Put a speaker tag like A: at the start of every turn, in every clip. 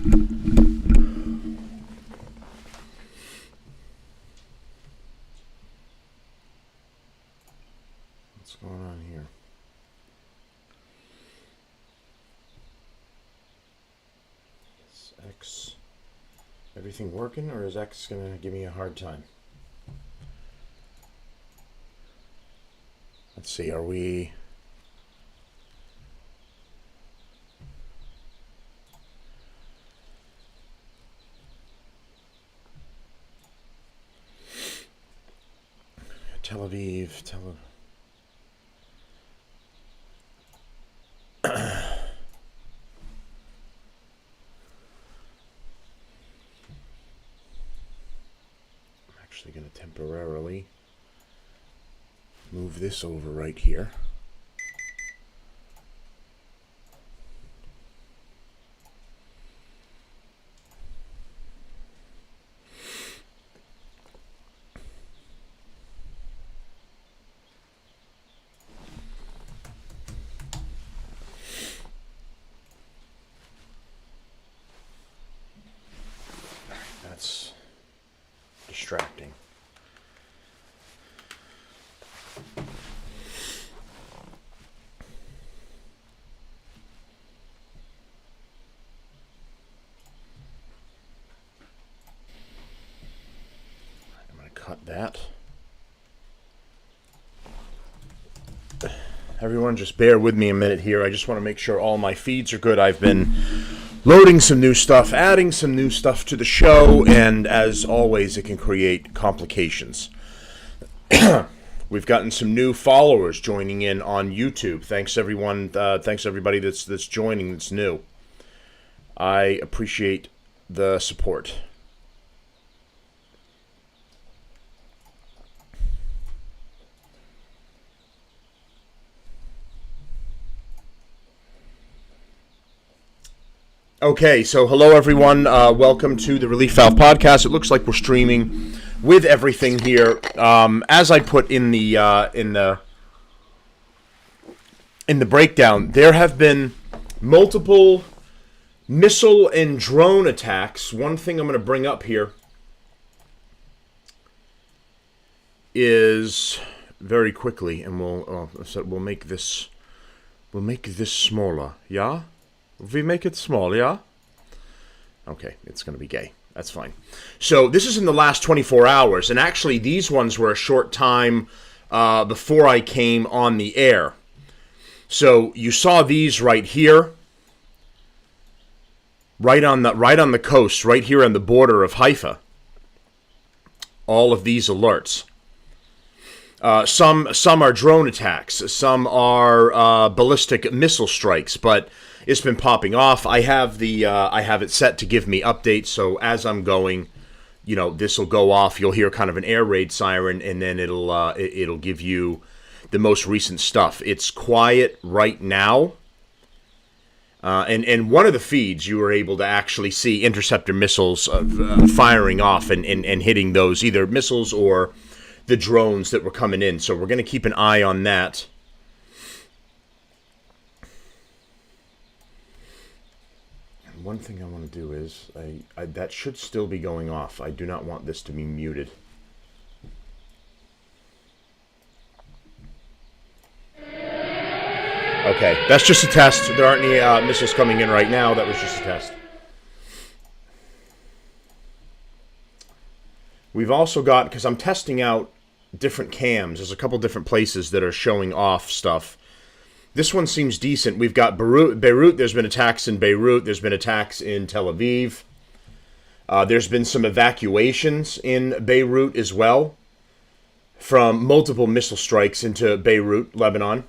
A: What's going on here? Is X everything working, or is X gonna give me a hard time? Let's see, are we... Tel Aviv, I'm actually going to temporarily move this over right here. That's distracting. I'm going to cut that. Everyone, just bear with me a minute here. I just want to make sure all my feeds are good. I've been loading some new stuff, adding some new stuff to the show, and as always, it can create complications. We've gotten some new followers joining in on YouTube. Thanks everyone. Thanks everybody that's joining. That's new. I appreciate the support. Okay, so hello everyone. Welcome to the Relief Valve Podcast. It looks like we're streaming with everything here. As I put in the breakdown, there have been multiple missile and drone attacks. One thing I'm going to bring up here is very quickly, and we'll make this smaller. Yeah. We make it small, yeah? Okay, it's going to be gay. That's fine. So this is in the last 24 hours, and actually these ones were a short time before I came on the air. So you saw these right here, right on the coast, right here on the border of Haifa. All of these alerts. Some are drone attacks, some are ballistic missile strikes, but it's been popping off. I have it set to give me updates, so as I'm going, this will go off. You'll hear kind of an air raid siren, and then it'll give you the most recent stuff. It's quiet right now, and one of the feeds you were able to actually see interceptor missiles firing off and hitting those either missiles or the drones that were coming in. So we're going to keep an eye on that. One thing I want to do is, that should still be going off. I do not want this to be muted. Okay, that's just a test. There aren't any missiles coming in right now. That was just a test. We've also got, because I'm testing out different cams, there's a couple different places that are showing off stuff. This one seems decent. We've got Beirut. There's been attacks in Beirut. There's been attacks in Tel Aviv. There's been some evacuations in Beirut as well from multiple missile strikes into Beirut, Lebanon.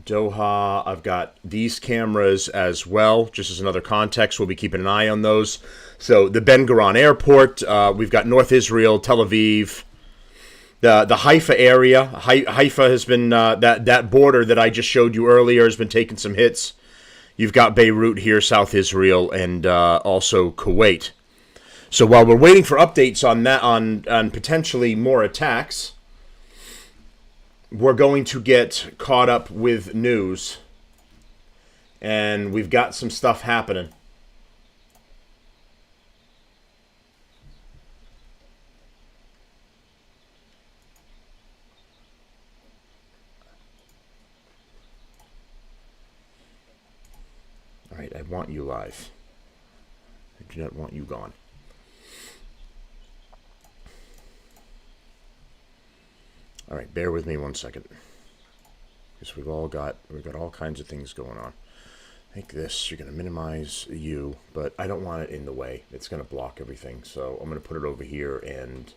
A: Doha, I've got these cameras as well, just as another context. We'll be keeping an eye on those. So the Ben Gurion Airport, we've got North Israel, Tel Aviv. The Haifa area, Haifa has been, that border that I just showed you earlier has been taking some hits. You've got Beirut here, South Israel, and also Kuwait. So while we're waiting for updates on that, on potentially more attacks, we're going to get caught up with news. and we've got some stuff happening. All right, I want you live. I do not want you gone. All right, bear with me 1 second, because we've got all kinds of things going on. Like this, you're going to minimize you, but I don't want it in the way. It's going to block everything, so I'm going to put it over here and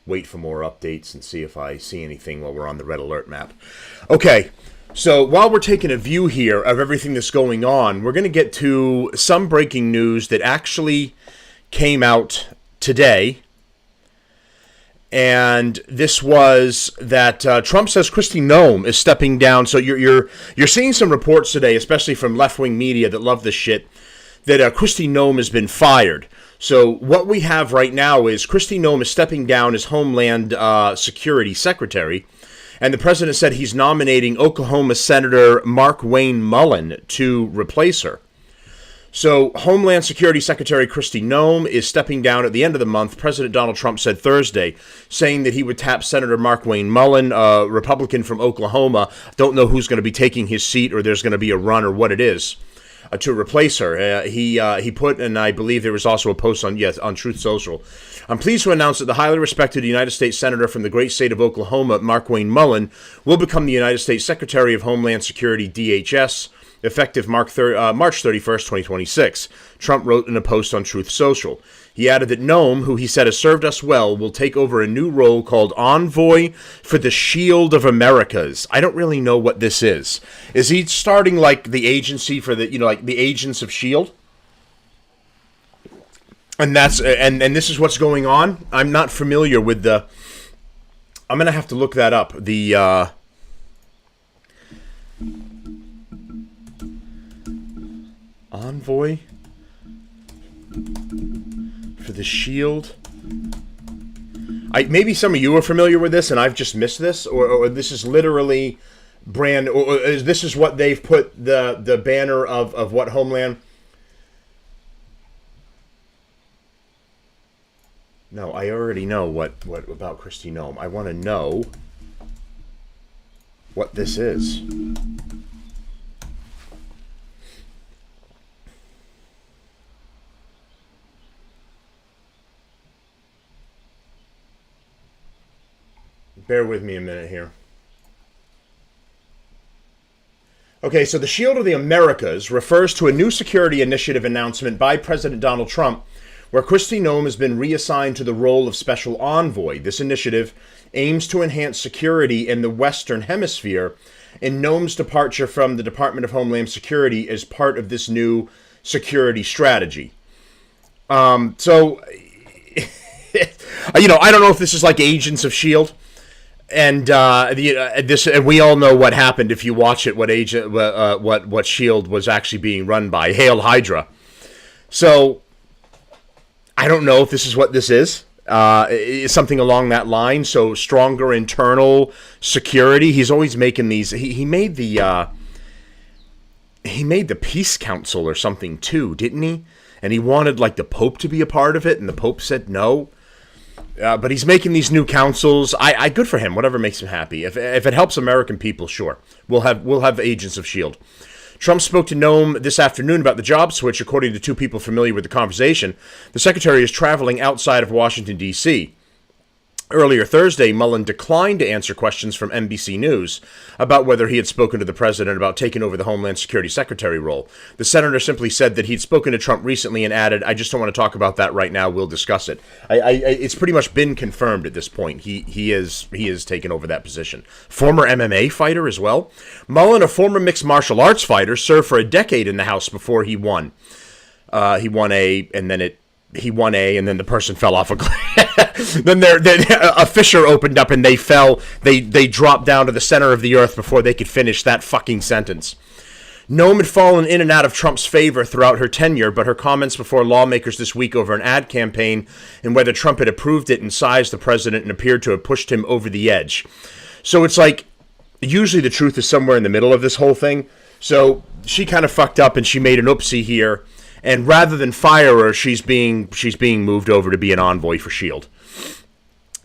A: wait for more updates and see if I see anything while we're on the red alert map. Okay, so while we're taking a view here of everything that's going on, we're going to get to some breaking news that actually came out today. And this was that Trump says Kristi Noem is stepping down. So you're seeing some reports today, especially from left-wing media that love this shit, that Kristi Noem has been fired. So what we have right now is Kristi Noem is stepping down as Homeland Security Secretary, and the president said he's nominating Oklahoma Senator Mark Wayne Mullen to replace her. So, Homeland Security Secretary Kristi Noem is stepping down at the end of the month. President Donald Trump said Thursday, saying that he would tap Senator Mark Wayne Mullen, a Republican from Oklahoma. Don't know who's going to be taking his seat, or there's going to be a run, or what it is, to replace her. He put, and I believe there was also a post on Truth Social. I'm pleased to announce that the highly respected United States Senator from the great state of Oklahoma, Mark Wayne Mullen, will become the United States Secretary of Homeland Security, DHS, effective March 31st, 2026, Trump wrote in a post on Truth Social. He added that Noem, who he said has served us well, will take over a new role called Envoy for the Shield of Americas. I don't really know what this is. Is he starting like the agency for the, like the agents of S.H.I.E.L.D.? And that's and this is what's going on? I'm not familiar with the... I'm going to have to look that up. The... Envoy for the Shield. Maybe some of you are familiar with this and I've just missed this, or this is literally brand, or this is what they've put the banner of what Homeland. No, I already know what about Kristi Noem. I want to know what this is. Bear with me a minute here. Okay, so the Shield of the Americas refers to a new security initiative announcement by President Donald Trump, where Kristi Noem has been reassigned to the role of Special Envoy. This initiative aims to enhance security in the Western Hemisphere, and Noem's departure from the Department of Homeland Security is part of this new security strategy. So, I don't know if this is like Agents of S.H.I.E.L.D., and and we all know what happened if you watch it. What S.H.I.E.L.D. was actually being run by. Hail Hydra. So I don't know if this is what this is. It's something along that line. So stronger internal security. He's always making these. He made the Peace Council or something too, didn't he? And he wanted like the Pope to be a part of it, and the Pope said no. But he's making these new councils. I good for him. Whatever makes him happy. If it helps American people, sure. We'll have Agents of S.H.I.E.L.D. Trump spoke to Noem this afternoon about the job switch. According to two people familiar with the conversation, the secretary is traveling outside of Washington, D.C. Earlier Thursday, Mullen declined to answer questions from NBC News about whether he had spoken to the president about taking over the Homeland Security Secretary role. The senator simply said that he'd spoken to Trump recently and added, "I just don't want to talk about that right now. We'll discuss it." It's pretty much been confirmed at this point. He is taken over that position. Former MMA fighter as well. Mullen, a former mixed martial arts fighter, served for a decade in the House before he won. He won A, and then the person fell off a cliff. Then a fissure opened up and they fell. They dropped down to the center of the earth before they could finish that fucking sentence. Noem had fallen in and out of Trump's favor throughout her tenure, but her comments before lawmakers this week over an ad campaign and whether Trump had approved it incised the president and appeared to have pushed him over the edge. So it's like, usually the truth is somewhere in the middle of this whole thing. So she kind of fucked up and she made an oopsie here. And rather than fire her, she's being moved over to be an envoy for S.H.I.E.L.D.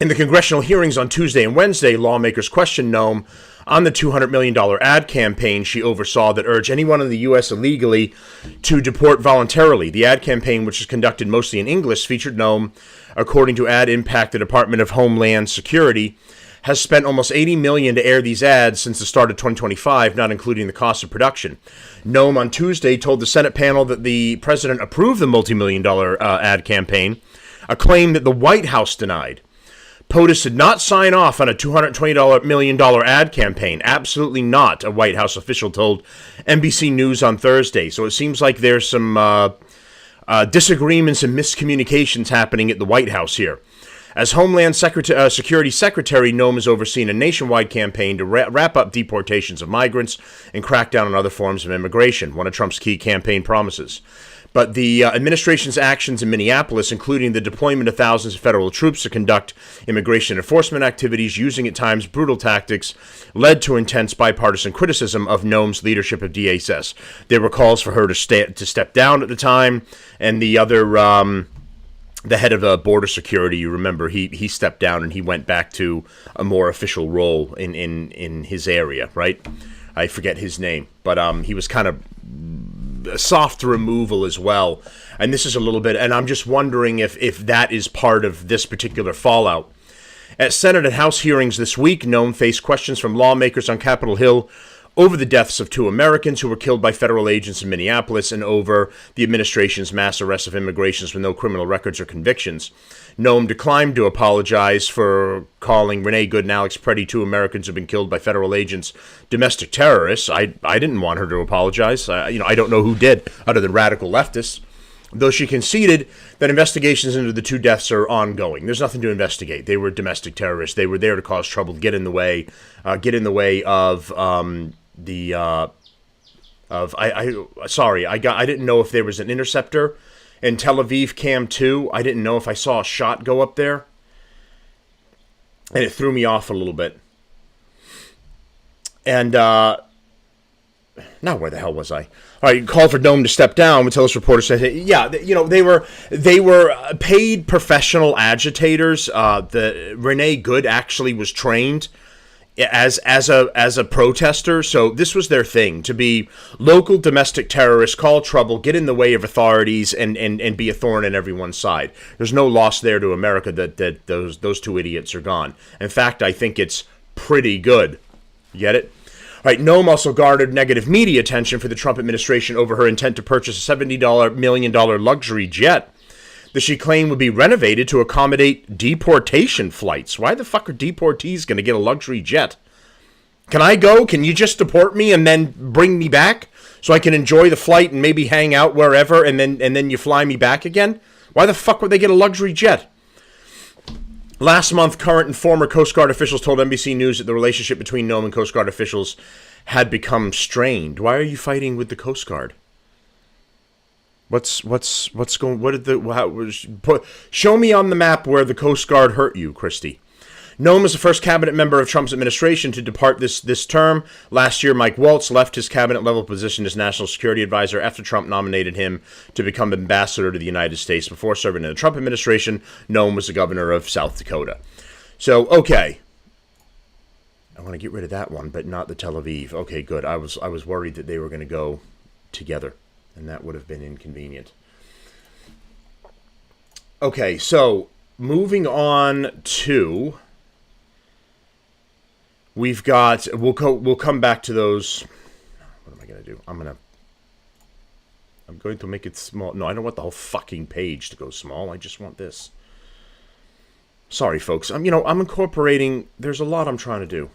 A: In the congressional hearings on Tuesday and Wednesday, lawmakers questioned Noem on the $200 million ad campaign she oversaw that urged anyone in the U.S. illegally to deport voluntarily. The ad campaign, which is conducted mostly in English, featured Noem. According to Ad Impact, the Department of Homeland Security has spent almost $80 million to air these ads since the start of 2025, not including the cost of production. Noem on Tuesday told the Senate panel that the president approved the multi-million-dollar ad campaign, a claim that the White House denied. POTUS did not sign off on a $220 million ad campaign. Absolutely not, a White House official told NBC News on Thursday. So it seems like there's some disagreements and miscommunications happening at the White House here. As Homeland Security Secretary, Noem is overseeing a nationwide campaign to wrap up deportations of migrants and crack down on other forms of immigration, one of Trump's key campaign promises. But the administration's actions in Minneapolis, including the deployment of thousands of federal troops to conduct immigration enforcement activities using at times brutal tactics, led to intense bipartisan criticism of Noem's leadership of DHS. There were calls for her to step down at the time, and the other, the head of border security, you remember, he stepped down and he went back to a more official role in his area, right? I forget his name, but he was kind of soft removal as well. And this is a little bit, and I'm just wondering if that is part of this particular fallout. At Senate and House hearings this week, Noem faced questions from lawmakers on Capitol Hill over the deaths of 2 Americans who were killed by federal agents in Minneapolis and over the administration's mass arrests of immigrants with no criminal records or convictions. Noem declined to apologize for calling Renee Good and Alex Preddy, 2 Americans who have been killed by federal agents, domestic terrorists. I didn't want her to apologize. I don't know who did, other than radical leftists. Though she conceded that investigations into the 2 deaths are ongoing. There's nothing to investigate. They were domestic terrorists. They were there to cause trouble, get in the way of I didn't know if there was an interceptor in Tel Aviv Cam 2. I didn't know if I saw a shot go up there. And it threw me off a little bit. And now where the hell was I? All right, called for Noem to step down. Metellus reporter said, yeah, they were paid professional agitators. The Renee Good actually was trained as a protester, so this was their thing, to be local domestic terrorists, call trouble, get in the way of authorities, and be a thorn in everyone's side. There's no loss there to America that those 2 idiots are gone. In fact, I think it's pretty good. You get it? All right, Noem also garnered negative media attention for the Trump administration over her intent to purchase a $70 million luxury jet that she claimed would be renovated to accommodate deportation flights. Why the fuck are deportees going to get a luxury jet? Can I go? Can you just deport me and then bring me back so I can enjoy the flight and maybe hang out wherever and then you fly me back again? Why the fuck would they get a luxury jet? Last month, current and former Coast Guard officials told NBC News that the relationship between Noem and Coast Guard officials had become strained. Why are you fighting with the Coast Guard? What's going? What did show me on the map where the Coast Guard hurt you, Christie? Noem is the first cabinet member of Trump's administration to depart this term. Last year, Mike Waltz left his cabinet-level position as national security advisor after Trump nominated him to become ambassador to the United States. Before serving in the Trump administration, Noem was the governor of South Dakota. So, okay. I want to get rid of that one, but not the Tel Aviv. Okay, good. I was worried that they were going to go together, and that would have been inconvenient. Okay, so moving on to... We've got, we'll come back to those. What am I going to do? I'm going to make it small. No, I don't want the whole fucking page to go small. I just want this. Sorry, folks. I'm incorporating, there's a lot I'm trying to do.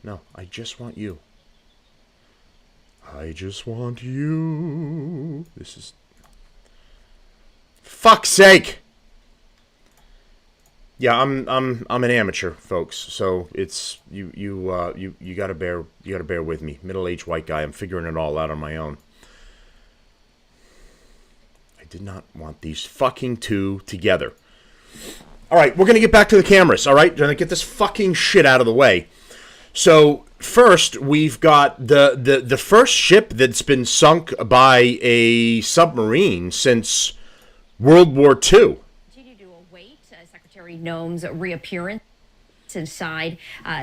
A: No, I just want you. I just want you. This is... Fuck's sake! Yeah, I'm an amateur, folks. So it's you gotta bear with me. Middle-aged white guy. I'm figuring it all out on my own. I did not want these fucking 2 together. All right, we're gonna get back to the cameras. All right, gonna get this fucking shit out of the way. So first, we've got the first ship that's been sunk by a submarine since World War II.
B: Continue to await Secretary Noem's reappearance inside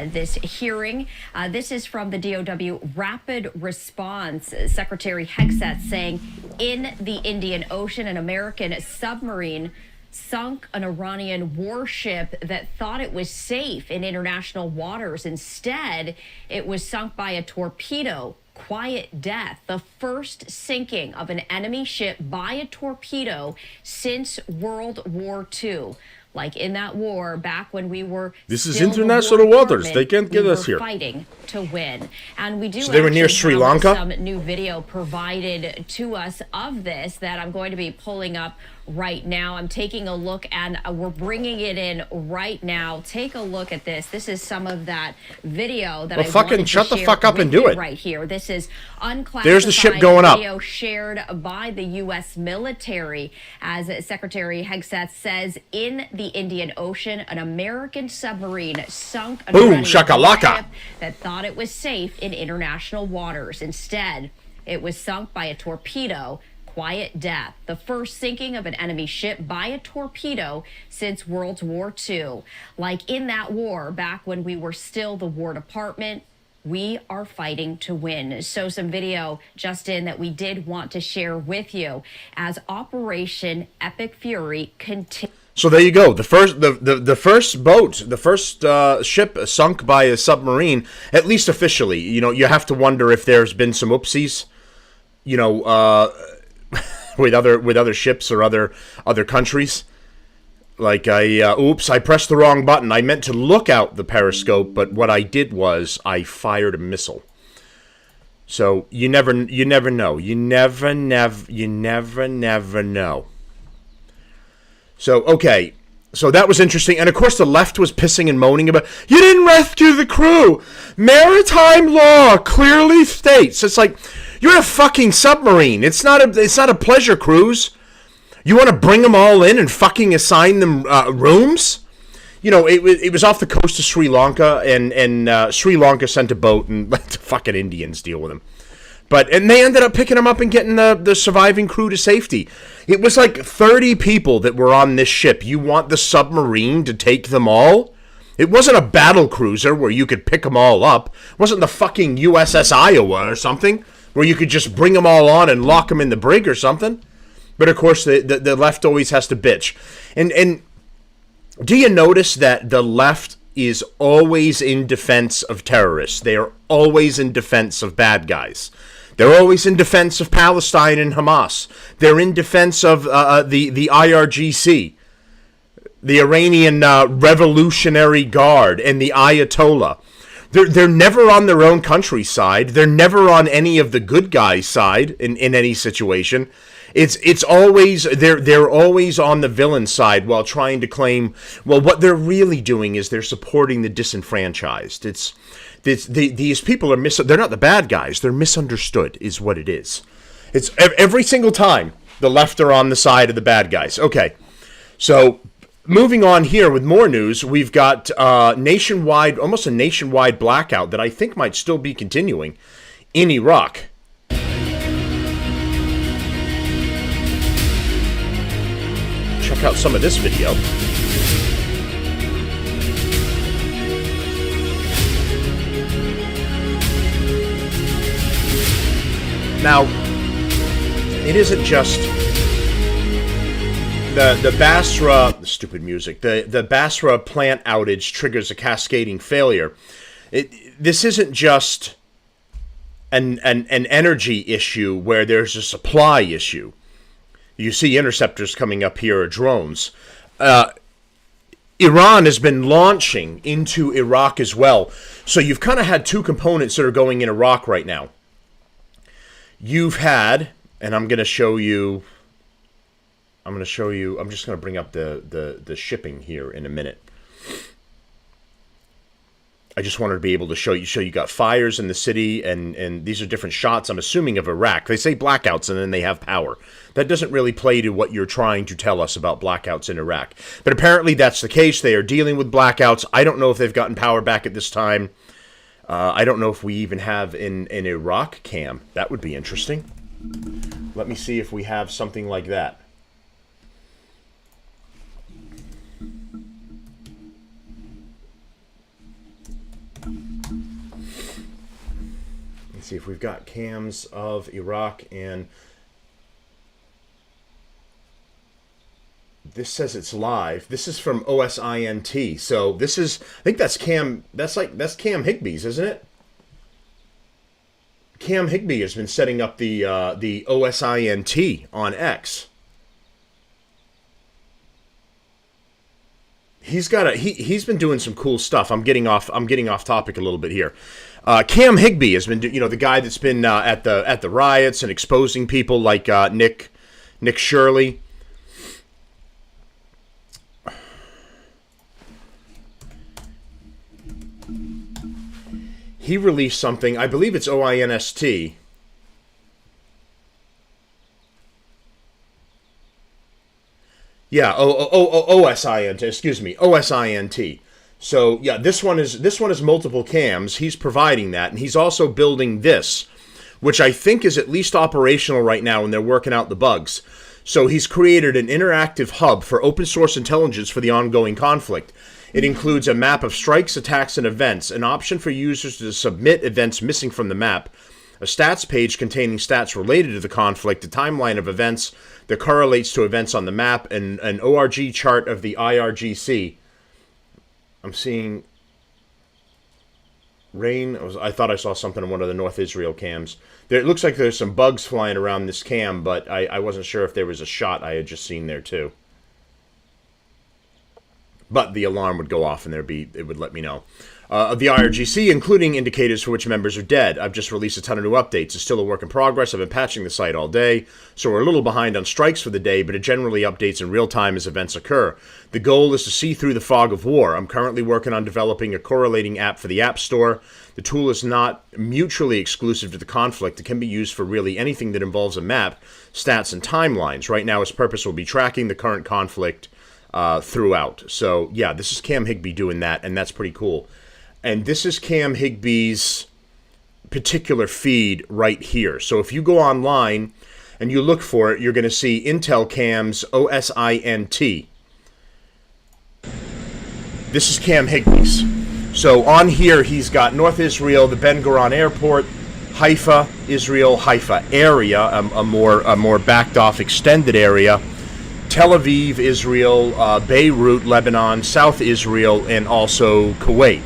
B: this hearing. This is from the DOW Rapid Response. Secretary Hegseth saying in the Indian Ocean, an American submarine sunk an Iranian warship that thought it was safe in international waters. Instead, it was sunk by a torpedo. Quiet death, the first sinking of an enemy ship by a torpedo since World War II. Like in that war, back when we were
A: this is international waters. They can't get us here.
B: Fighting to win, and we do.
A: So they were near Sri Lanka.
B: Some new video provided to us of this that I'm going to be pulling up right now. I'm taking a look, and we're bringing it in right now. Take a look at this. This is some of that video that I
A: fucking shut the fuck up and do it
B: right here. This is unclassified.
A: There's the ship going up.
B: Video shared by the U.S. military, as Secretary Hegseth says, in the Indian Ocean, an American submarine sunk an Iranian
A: shakalaka
B: ship that thought it was safe in international waters. Instead, it was sunk by a torpedo. Quiet death, the first sinking of an enemy ship by a torpedo since World War II. Like in that war, back when we were still the War Department, we are fighting to win. So some video just in that we did want to share with you as Operation Epic Fury continues.
A: So there you go. The first boat, the first ship sunk by a submarine, at least officially. You know, you have to wonder if there's been some oopsies, you know, with other ships or other countries. Like I pressed the wrong button. I meant to look out the periscope, but what I did was I fired a missile. So you never know. You never know. So, okay, so that was interesting. And, of course, the left was pissing and moaning about, you didn't rescue the crew. Maritime law clearly states. It's like, you're in a fucking submarine. It's not a pleasure cruise. You want to bring them all in and fucking assign them rooms? You know, it was off the coast of Sri Lanka, and Sri Lanka sent a boat and let the fucking Indians deal with them. And they ended up picking them up and getting the surviving crew to safety. It was like 30 people that were on this ship. You want the submarine to take them all? It wasn't a battle cruiser where you could pick them all up. It wasn't the fucking USS Iowa or something where you could just bring them all on and lock them in the brig or something. But, of course, the left always has to bitch. And do you notice that the left is always in defense of terrorists? They are always in defense of bad guys. They're always in defense of Palestine and Hamas. They're in defense of the IRGC, the Iranian Revolutionary Guard, and the Ayatollah. They're never on their own country's side. They're never on any of the good guys' side in any situation. It's always they're always on the villain side while trying to claim, well, what they're really doing is they're supporting the disenfranchised. These people are they're not the bad guys. They're misunderstood is what it is. It's every single time the left are on the side of the bad guys. Okay, so moving on here with more news, we've got almost a nationwide blackout that I think might still be continuing in Iraq. Check out some of this video. Now, it isn't just the Basra, stupid music, the Basra plant outage triggers a cascading failure. This isn't just an energy issue where there's a supply issue. You see interceptors coming up here, or drones. Iran has been launching into Iraq as well. So you've kind of had two components that are going in Iraq right now. You've had, and I'm going to show you, I'm just going to bring up the shipping here in a minute. I just wanted to be able to show you got fires in the city, and these are different shots, I'm assuming, of Iraq. They say blackouts, and then they have power. That doesn't really play to what you're trying to tell us about blackouts in Iraq. But apparently that's the case. They are dealing with blackouts. I don't know if they've gotten power back at this time. I don't know if we even have an Iraq cam. That would be interesting. Let me see if we have something like that. Let's see if we've got cams of Iraq, and this says it's live. This is from OSINT. So this is, I think that's Cam Higby's, isn't it? Cam Higby has been setting up the OSINT on X. He's been doing some cool stuff. I'm getting off topic a little bit here. Cam Higby has been, the guy that's been at the riots and exposing people like Nick Shirley. He released something, I believe it's OINST. Yeah, OSINT, excuse me, OSINT. So yeah, this one is multiple cams. He's providing that, and he's also building this, which I think is at least operational right now, and they're working out the bugs. So he's created an interactive hub for open source intelligence for the ongoing conflict. It includes a map of strikes, attacks, and events, an option for users to submit events missing from the map, a stats page containing stats related to the conflict, a timeline of events that correlates to events on the map, and an ORG chart of the IRGC. I'm seeing rain. I thought I saw something on one of the North Israel cams. It looks like there's some bugs flying around this cam, but I wasn't sure if there was a shot I had just seen there too. But the alarm would go off and it would let me know. Of the IRGC, including indicators for which members are dead. I've just released a ton of new updates. It's still a work in progress. I've been patching the site all day, so we're a little behind on strikes for the day, but it generally updates in real time as events occur. The goal is to see through the fog of war. I'm currently working on developing a correlating app for the App Store. The tool is not mutually exclusive to the conflict. It can be used for really anything that involves a map, stats, and timelines. Right now, its purpose will be tracking the current conflict throughout. So, yeah, this is Cam Higby doing that, and that's pretty cool. And this is Cam Higby's particular feed right here. So if you go online and you look for it, you're going to see Intel Cam's OSINT. This is Cam Higby's. So on here, he's got North Israel, the Ben Gurion Airport, Haifa, Israel, Haifa area, a more backed off, extended area, Tel Aviv, Israel, Beirut, Lebanon, South Israel, and also Kuwait.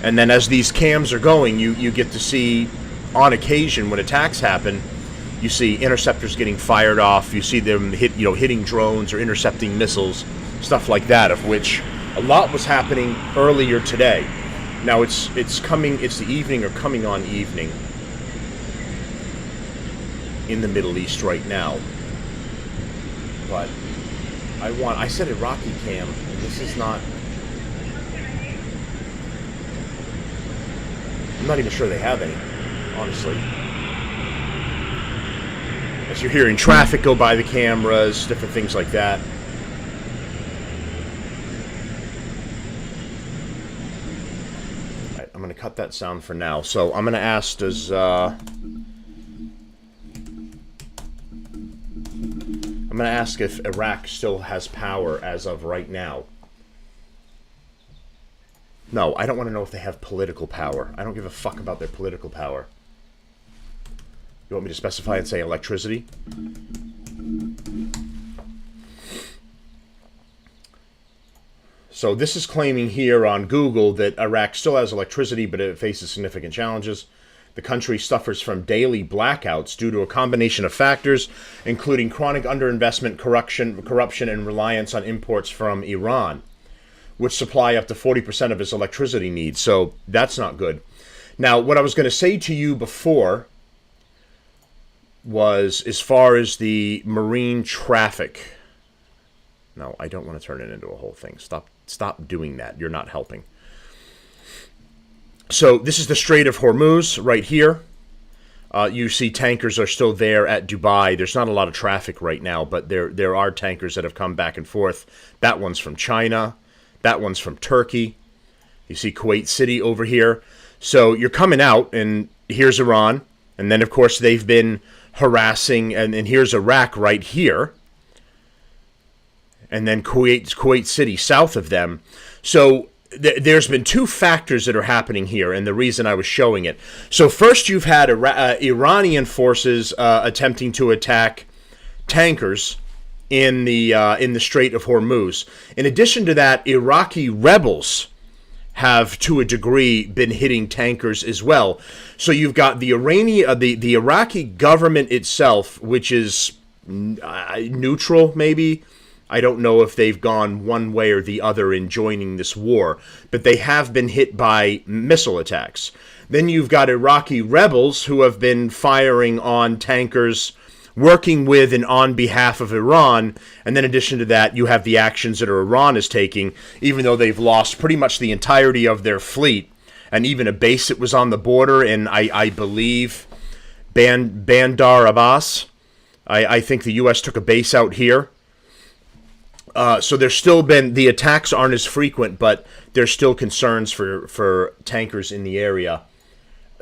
A: And then as these cams are going, you get to see, on occasion, when attacks happen, you see interceptors getting fired off. You see them hitting drones or intercepting missiles, stuff like that, of which a lot was happening earlier today. Now it's the evening or coming on evening in the Middle East right now. But I said Iraqi cam, and this is not. I'm not even sure they have any, honestly. As you're hearing traffic go by the cameras, different things like that. Right, I'm going to cut that sound for now. So I'm going to ask, I'm going to ask if Iraq still has power as of right now. No, I don't want to know if they have political power. I don't give a fuck about their political power. You want me to specify and say electricity? So this is claiming here on Google that Iraq still has electricity, but it faces significant challenges. The country suffers from daily blackouts due to a combination of factors, including chronic underinvestment, corruption, and reliance on imports from Iran, which supply up to 40% of its electricity needs. So that's not good. Now, what I was going to say to you before was, as far as the marine traffic. No, I don't want to turn it into a whole thing. Stop doing that. You're not helping. So this is the Strait of Hormuz right here. You see tankers are still there at Dubai. There's not a lot of traffic right now, but there are tankers that have come back and forth. That one's from China. That one's from Turkey. You see Kuwait City over here. So you're coming out, and here's Iran, and then of course they've been harassing, and here's Iraq right here, and then Kuwait City south of them. So there's been two factors that are happening here, and the reason I was showing it. So first, you've had Iranian forces attempting to attack tankers in the Strait of Hormuz. In addition to that, Iraqi rebels have, to a degree, been hitting tankers as well. So you've got the Iraqi government itself, which is neutral, maybe. I don't know if they've gone one way or the other in joining this war, but they have been hit by missile attacks. Then you've got Iraqi rebels who have been firing on tankers, working with and on behalf of Iran. And then in addition to that, you have the actions that Iran is taking, even though they've lost pretty much the entirety of their fleet, and even a base that was on the border in, I believe, Bandar Abbas. I think the U.S. took a base out here. So there's still been, the attacks aren't as frequent, but there's still concerns for tankers in the area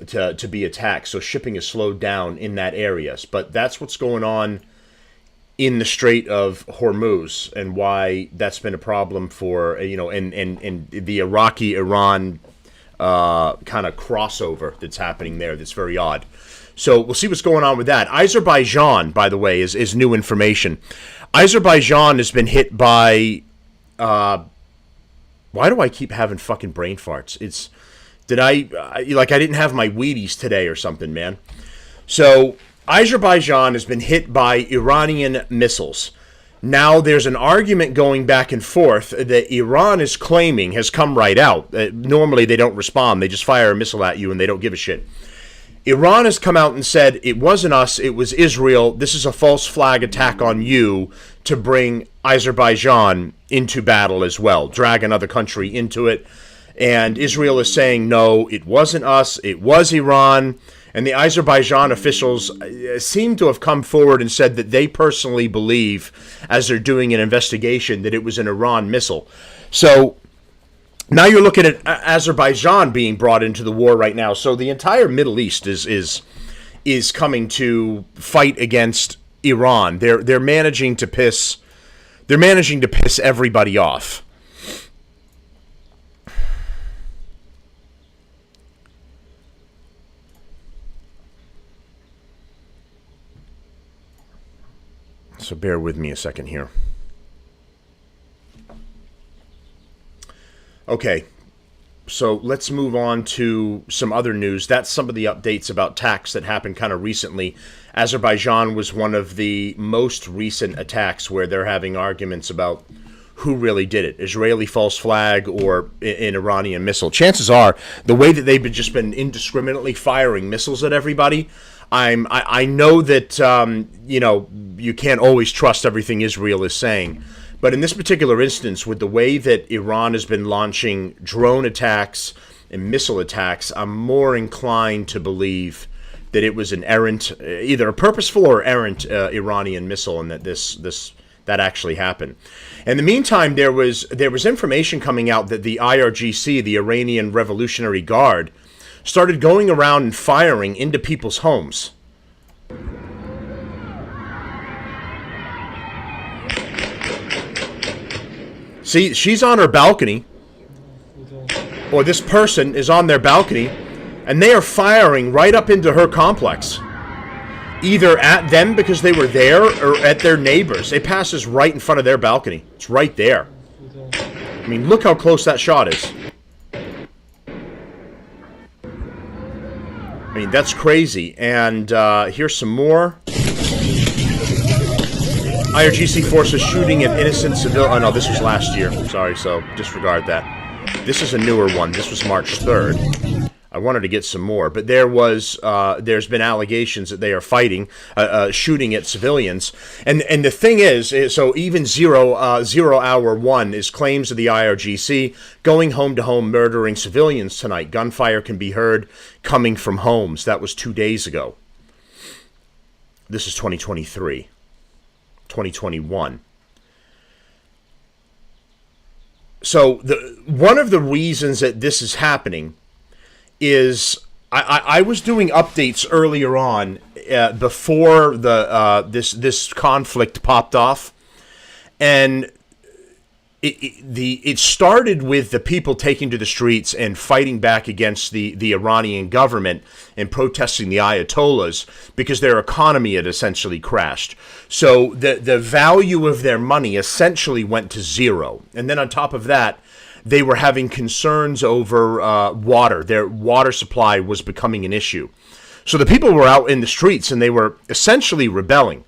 A: to be attacked. So shipping is slowed down in that area. But that's what's going on in the Strait of Hormuz, and why that's been a problem for, and the Iraqi-Iran kind of crossover that's happening there that's very odd. So we'll see what's going on with that. Azerbaijan, by the way, is new information. Azerbaijan has been hit by, why do I keep having fucking brain farts? I didn't have my Wheaties today or something, man. So Azerbaijan has been hit by Iranian missiles. Now there's an argument going back and forth that Iran is claiming has come right out. Normally they don't respond. They just fire a missile at you and they don't give a shit. Iran has come out and said, it wasn't us, it was Israel. This is a false flag attack on you to bring Azerbaijan into battle as well, drag another country into it. And Israel is saying, no, it wasn't us, it was Iran. And the Azerbaijan officials seem to have come forward and said that they personally believe, as they're doing an investigation, that it was an Iran missile. So now you're looking at Azerbaijan being brought into the war right now. So the entire Middle East is coming to fight against Iran. They're managing to piss everybody off. So bear with me a second here. Okay, so let's move on to some other news. That's some of the updates about attacks that happened kind of recently. Azerbaijan was one of the most recent attacks where they're having arguments about who really did it, Israeli false flag or an Iranian missile. Chances are, the way that they've just been indiscriminately firing missiles at everybody, I know that you can't always trust everything Israel is saying. But in this particular instance, with the way that Iran has been launching drone attacks and missile attacks, I'm more inclined to believe that it was an errant, either a purposeful or errant Iranian missile, and that that actually happened. In the meantime, there was information coming out that the IRGC, the Iranian Revolutionary Guard, started going around and firing into people's homes. See, she's on her balcony, or this person is on their balcony, and they are firing right up into her complex. Either at them because they were there, or at their neighbors. It passes right in front of their balcony. It's right there. I mean, look how close that shot is. I mean, that's crazy. And here's some more. IRGC forces shooting at innocent civilian. Oh, no, this was last year. Sorry, so disregard that. This is a newer one. This was March 3rd. I wanted to get some more. But there's been allegations that they are shooting at civilians. And the thing is, so even 0 hour 1 is claims of the IRGC going home to home, murdering civilians tonight. Gunfire can be heard coming from homes. That was 2 days ago. This is 2023. 2021. So one of the reasons that this is happening is I was doing updates earlier on before this conflict popped off, and it started with the people taking to the streets and fighting back against the Iranian government and protesting the Ayatollahs because their economy had essentially crashed. So the value of their money essentially went to zero. And then on top of that, they were having concerns over water. Their water supply was becoming an issue. So the people were out in the streets and they were essentially rebelling.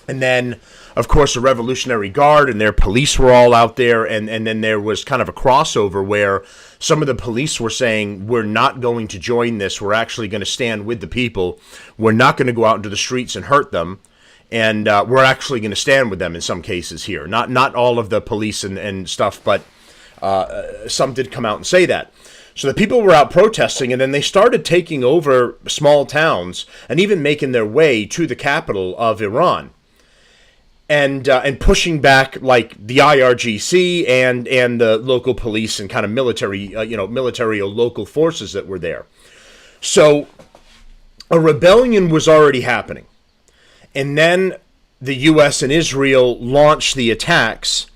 A: And then, of course, the Revolutionary Guard and their police were all out there. And then there was kind of a crossover where some of the police were saying, we're not going to join this. We're actually going to stand with the people. We're not going to go out into the streets and hurt them. And we're actually going to stand with them in some cases here. Not all of the police and stuff, but some did come out and say that. So the people were out protesting, and then they started taking over small towns and even making their way to the capital of Iran. And pushing back like the IRGC and the local police and kind of military or local forces that were there. So a rebellion was already happening. And then the U.S. and Israel launched the attacks,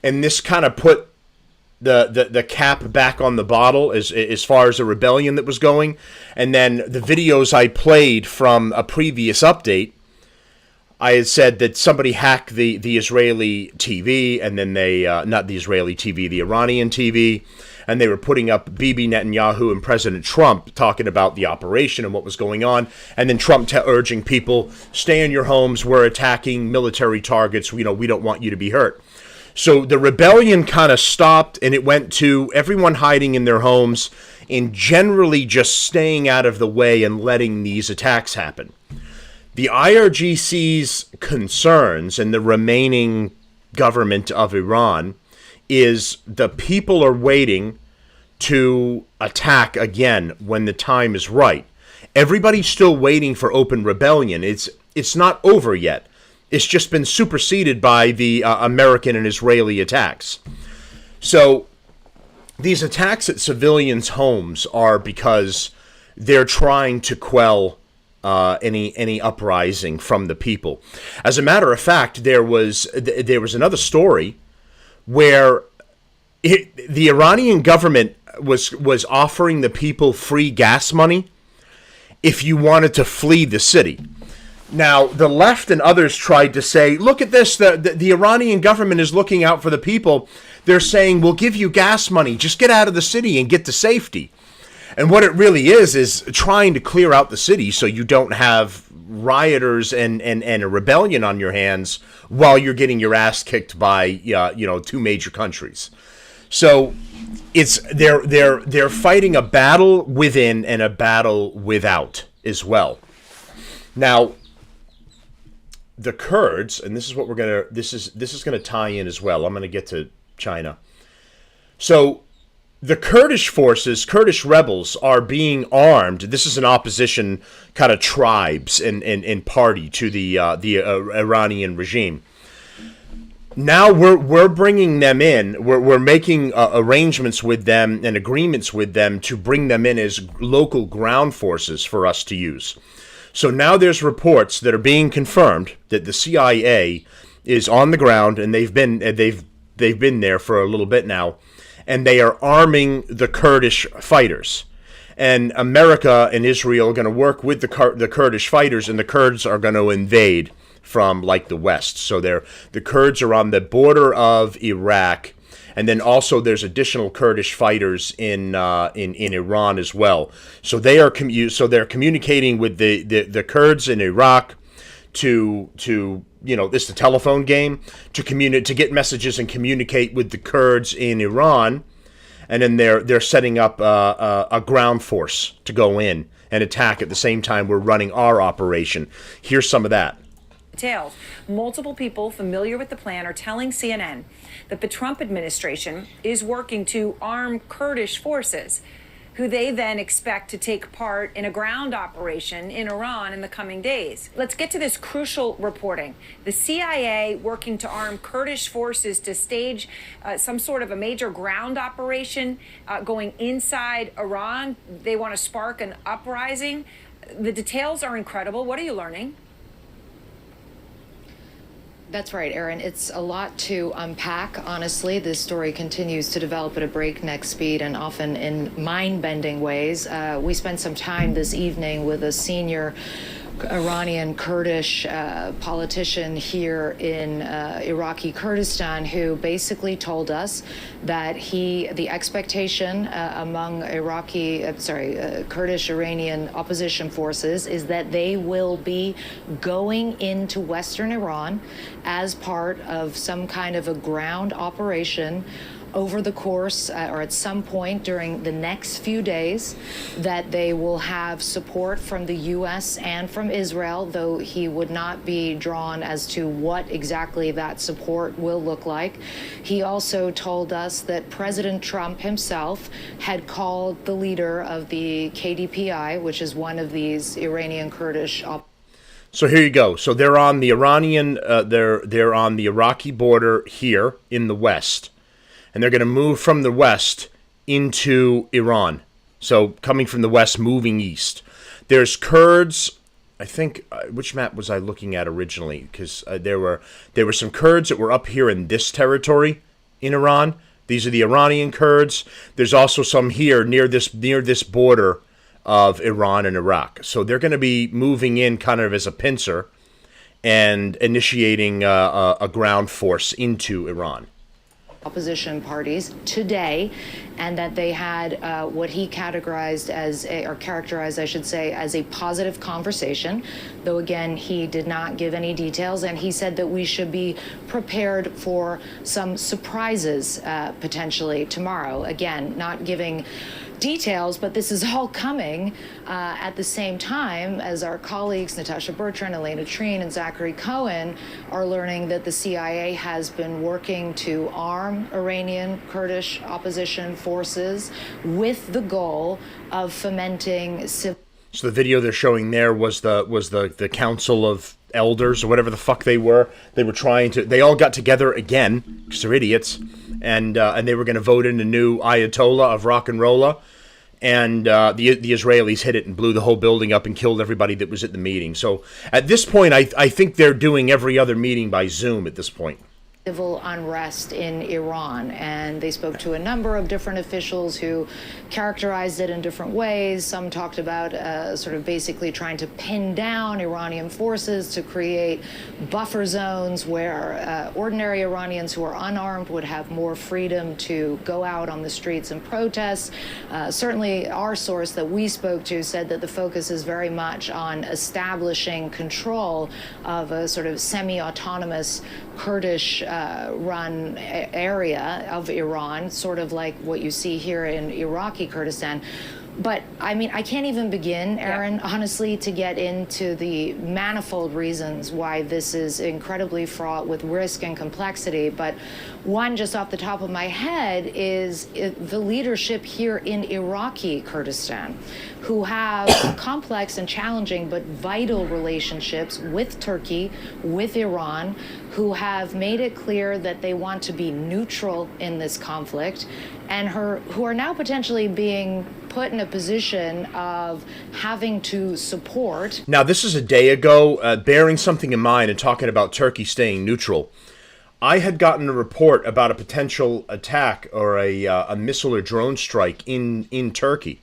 A: and this kind of put the cap back on the bottle as far as the rebellion that was going. And then the videos I played from a previous update, I had said that somebody hacked the Israeli TV, and then they, not the Israeli TV, the Iranian TV, and they were putting up Bibi Netanyahu and President Trump talking about the operation and what was going on, and then Trump urging people, stay in your homes, we're attacking military targets, we don't want you to be hurt. So the rebellion kind of stopped, and it went to everyone hiding in their homes and generally just staying out of the way and letting these attacks happen. The IRGC's concerns and the remaining government of Iran is the people are waiting to attack again when the time is right. Everybody's still waiting for open rebellion. It's not over yet. It's just been superseded by the American and Israeli attacks. So these attacks at civilians' homes are because they're trying to quell any uprising from the people. As a matter of fact, there was another story where the Iranian government was offering the people free gas money if you wanted to flee the city. Now, the left and others tried to say, look at this, the Iranian government is looking out for the people. They're saying, we'll give you gas money, just get out of the city and get to safety. And what it really is trying to clear out the city so you don't have rioters and a rebellion on your hands while you're getting your ass kicked by two major countries. So it's they're fighting a battle within and a battle without as well. Now, the Kurds, and this is what this is gonna tie in as well. I'm gonna get to China. So the Kurdish forces, Kurdish rebels, are being armed. This is an opposition kind of tribes and party to the Iranian regime. Now we're bringing them in. We're making arrangements with them and agreements with them to bring them in as local ground forces for us to use. So now there's reports that are being confirmed that the CIA is on the ground, and they've been there for a little bit now. And they are arming the Kurdish fighters. And America and Israel are going to work with the Kurdish fighters, and the Kurds are going to invade from, like, the west. So the Kurds are on the border of Iraq, and then also there's additional Kurdish fighters in Iran as well. So they're communicating with the Kurds in Iraq to this is a telephone game to get messages and communicate with the Kurds in Iran, and then they're setting up a ground force to go in and attack at the same time we're running our operation. Here's some of that.
C: Details. Multiple people familiar with the plan are telling CNN that the Trump administration is working to arm Kurdish forces. who they then expect to take part in a ground operation in Iran in the coming days. Let's get to this crucial reporting. The CIA working to arm Kurdish forces to stage some sort of a major ground operation going inside Iran. They want to spark an uprising. The details are incredible. What are you learning?
D: That's right, Erin. It's a lot to unpack. Honestly, this story continues to develop at a breakneck speed and often in mind-bending ways. We spent some time this evening with a senior Iranian Kurdish politician here in Iraqi Kurdistan who basically told us that the expectation among Kurdish Iranian opposition forces is that they will be going into Western Iran as part of some kind of a ground operation over the course or at some point during the next few days, that they will have support from the U.S. and from Israel, though he would not be drawn as to what exactly that support will look like. He also told us that President Trump himself had called the leader of the KDPI, which is one of these Iranian Kurdish
A: So here you go. So they're on the they're on the Iraqi border here in the west. And they're going to move from the west into Iran. So coming from the west, moving east. There's Kurds. I think which map was I looking at originally? Because there were some Kurds that were up here in this territory in Iran. These are the Iranian Kurds. There's also some here near this border of Iran and Iraq. So they're going to be moving in kind of as a pincer and initiating a ground force into Iran.
D: Opposition parties today, and that they had what he characterized, I should say, as a positive conversation, though again he did not give any details, and he said that we should be prepared for some surprises potentially tomorrow. Again, not giving details, but this is all coming at the same time as our colleagues Natasha Bertrand, Elena Treen, and Zachary Cohen are learning that the CIA has been working to arm Iranian Kurdish opposition forces with the goal of fomenting civil.
A: So the video they're showing there was the Council of Elders or whatever the fuck they were. They all got together again because they're idiots, and they were going to vote in a new Ayatollah of rock and rolla. And the Israelis hit it and blew the whole building up and killed everybody that was at the meeting. So at this point, I think they're doing every other meeting by Zoom at this point.
D: Civil unrest in Iran, and they spoke to a number of different officials who characterized it in different ways. Some talked about sort of basically trying to pin down Iranian forces to create buffer zones where ordinary Iranians who are unarmed would have more freedom to go out on the streets and protest. Certainly our source that we spoke to said that the focus is very much on establishing control of a sort of semi-autonomous Kurdish run area of Iran, sort of like what you see here in Iraqi Kurdistan. But I mean, I can't even begin, Erin, honestly, to get into the manifold reasons why this is incredibly fraught with risk and complexity. But one just off the top of my head is the leadership here in Iraqi Kurdistan, who have complex and challenging but vital relationships with Turkey, with Iran, who have made it clear that they want to be neutral in this conflict, and who are now potentially being put in a position of having to support.
A: Now, this is a day ago, bearing something in mind and talking about Turkey staying neutral. I had gotten a report about a potential attack or a missile or drone strike in Turkey.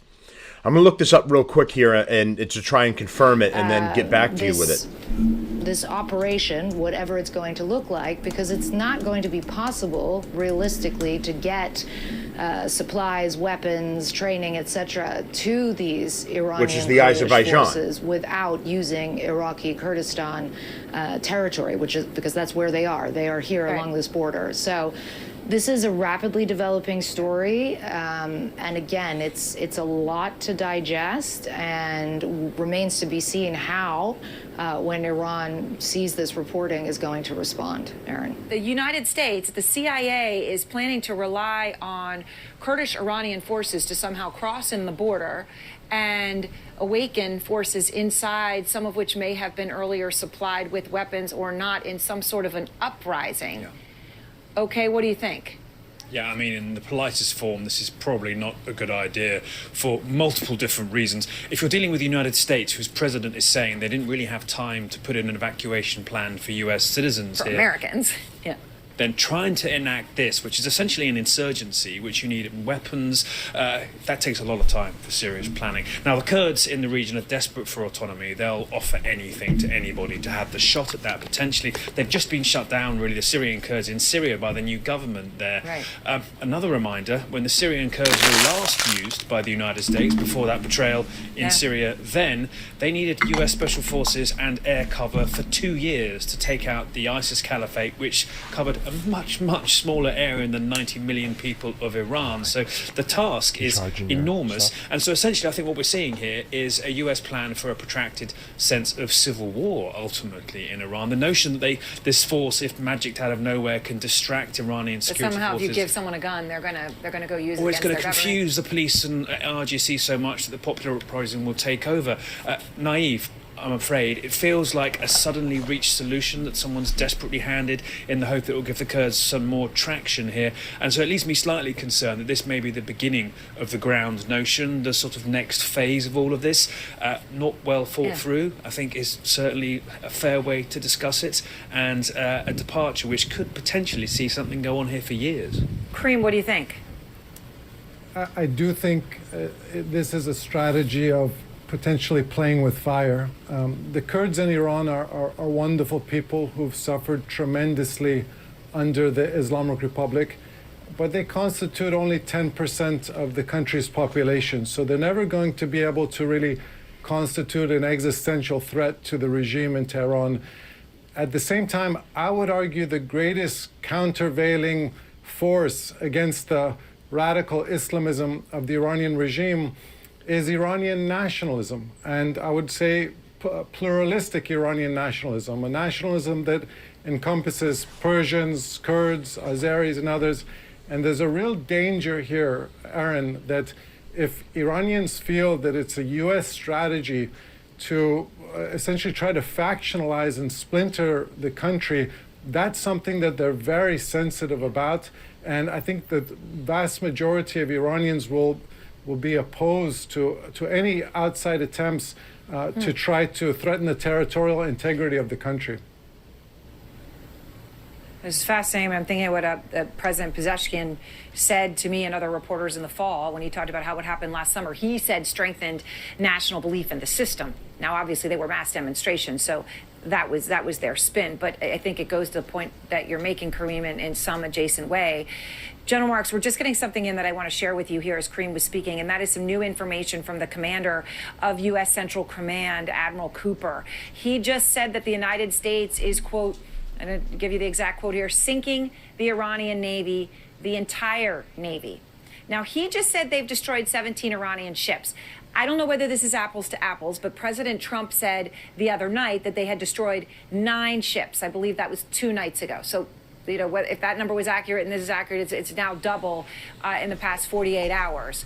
A: I'm going to look this up real quick here and to try and confirm it and then get back to you with it.
D: This operation, whatever it's going to look like, because it's not going to be possible realistically to get supplies, weapons, training, etc. to these Iranian
A: which is the Azerbaijan
D: forces without using Iraqi Kurdistan territory, which is because that's where they are. They are here along this border. So This is a rapidly developing story, and again, it's a lot to digest, and remains to be seen how, when Iran sees this reporting, is going to respond. Aaron.
C: The United States, the CIA, is planning to rely on Kurdish Iranian forces to somehow cross in the border and awaken forces inside, some of which may have been earlier supplied with weapons or not, in some sort of an uprising. Yeah. Okay, what do you think?
E: Yeah, I mean, in the politest form, this is probably not a good idea for multiple different reasons. If you're dealing with the United States, whose president is saying they didn't really have time to put in an evacuation plan for US citizens
C: for
E: here.
C: Americans, yeah.
E: Then trying to enact this, which is essentially an insurgency, which you need weapons, that takes a lot of time for serious planning. Now, the Kurds in the region are desperate for autonomy. They'll offer anything to anybody to have the shot at that, potentially. They've just been shut down, really, the Syrian Kurds in Syria by the new government there.
C: Right.
E: Another reminder, when the Syrian Kurds were last used by the United States, before that betrayal in Syria, then they needed US Special Forces and air cover for 2 years to take out the ISIS caliphate, which covered a much, much smaller area than 90 million people of Iran. So the task is enormous. And so essentially, I think what we're seeing here is a US plan for a protracted sense of civil war, ultimately, in Iran. The notion that this force, if magicked out of nowhere, can distract Iranian security forces.
C: But somehow, if you give someone a gun, they're gonna go use it against their government.
E: Or it's going to confuse the police and RGC so much that the popular uprising will take over. Naive, I'm afraid. It feels like a suddenly reached solution that someone's desperately handed in the hope that it will give the Kurds some more traction here. And so it leaves me slightly concerned that this may be the beginning of the ground notion, the sort of next phase of all of this. Not well thought through, I think, is certainly a fair way to discuss it, and a departure which could potentially see something go on here for years.
C: Kareem, what do you think?
F: I do think this is a strategy of potentially playing with fire. The Kurds in Iran are wonderful people who've suffered tremendously under the Islamic Republic, but they constitute only 10% of the country's population. So they're never going to be able to really constitute an existential threat to the regime in Tehran. At the same time, I would argue the greatest countervailing force against the radical Islamism of the Iranian regime is Iranian nationalism, and I would say pluralistic Iranian nationalism, a nationalism that encompasses Persians, Kurds, Azeris, and others. And there's a real danger here, Aaron, that if Iranians feel that it's a US strategy to essentially try to factionalize and splinter the country, that's something that they're very sensitive about. And I think that the vast majority of Iranians will be opposed to any outside attempts to try to threaten the territorial integrity of the country.
C: It's fascinating. I'm thinking of what President Pezeshkian said to me and other reporters in the fall when he talked about how what happened last summer. He said strengthened national belief in the system. Now, obviously, they were mass demonstrations, so that was their spin. But I think it goes to the point that you're making, Kareem, in some adjacent way. General Marks, we're just getting something in that I want to share with you here as Kareem was speaking, and that is some new information from the commander of U.S. Central Command, Admiral Cooper. He just said that the United States is, quote, I'm going to give you the exact quote here, sinking the Iranian Navy, the entire Navy. Now, he just said they've destroyed 17 Iranian ships. I don't know whether this is apples to apples, but President Trump said the other night that they had destroyed 9 ships. I believe that was 2 nights ago. So, you know, if that number was accurate and this is accurate, it's now double in the past 48 hours.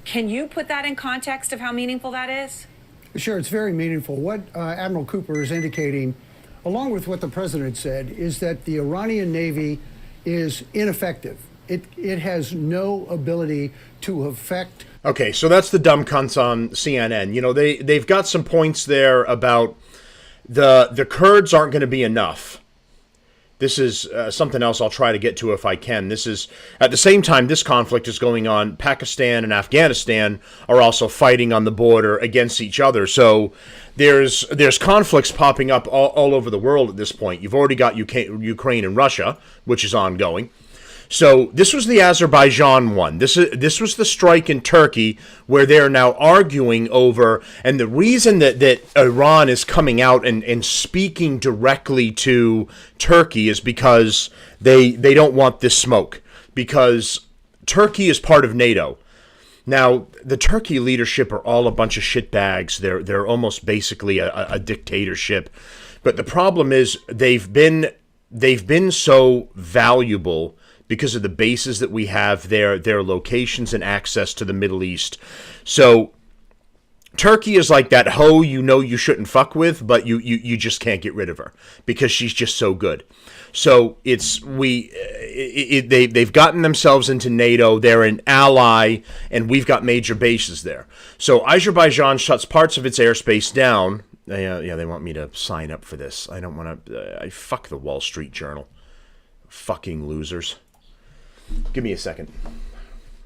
C: Can you put that in context of how meaningful that is?
G: Sure, it's very meaningful. What Admiral Cooper is indicating, along with what the president said, is that the Iranian Navy is ineffective. It has no ability to affect.
A: Okay, so that's the dumb cunts on CNN. You know, they've got some points there about the Kurds aren't going to be enough. This is something else I'll try to get to if I can. This is, at the same time this conflict is going on, Pakistan and Afghanistan are also fighting on the border against each other. So there's conflicts popping up all over the world at this point. You've already got Ukraine and Russia, which is ongoing. So this was the Azerbaijan one. This was the strike in Turkey where they're now arguing over, and the reason that Iran is coming out and speaking directly to Turkey is because They don't want this smoke because Turkey is part of NATO. Now, the Turkey leadership are all a bunch of shitbags. They're almost basically a dictatorship. But the problem is they've been so valuable because of the bases that we have there, their locations and access to the Middle East. So Turkey is like that hoe you shouldn't fuck with, but you just can't get rid of her because she's just so good. So they've gotten themselves into NATO. They're an ally, and we've got major bases there. So Azerbaijan shuts parts of its airspace down. Yeah, they want me to sign up for this. I don't want to. I fuck the Wall Street Journal. Fucking losers. Give me a second.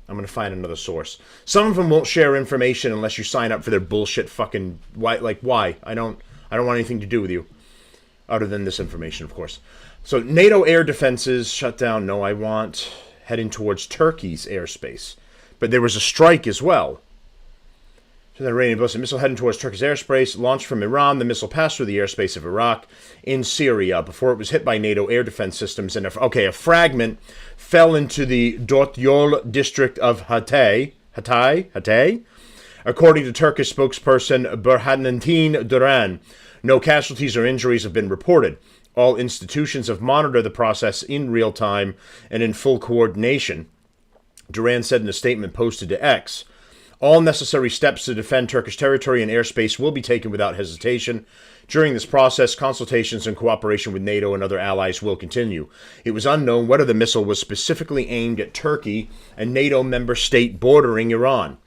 A: I'm going to find another source. Some of them won't share information unless you sign up for their bullshit fucking... Why? I don't want anything to do with you. Other than this information, of course. So, NATO air defenses shut down. No, I want... Heading towards Turkey's airspace. But there was a strike as well. So the Iranian ballistic missile heading towards Turkey's airspace, launched from Iran. The missile passed through the airspace of Iraq in Syria before it was hit by NATO air defense systems. And a fragment fell into the Dotyol district of Hatay. According to Turkish spokesperson Burhanettin Duran, no casualties or injuries have been reported. All institutions have monitored the process in real time and in full coordination, Duran said in a statement posted to X. All necessary steps to defend Turkish territory and airspace will be taken without hesitation. During this process, consultations and cooperation with NATO and other allies will continue. It was unknown whether the missile was specifically aimed at Turkey, a NATO member state bordering Iran.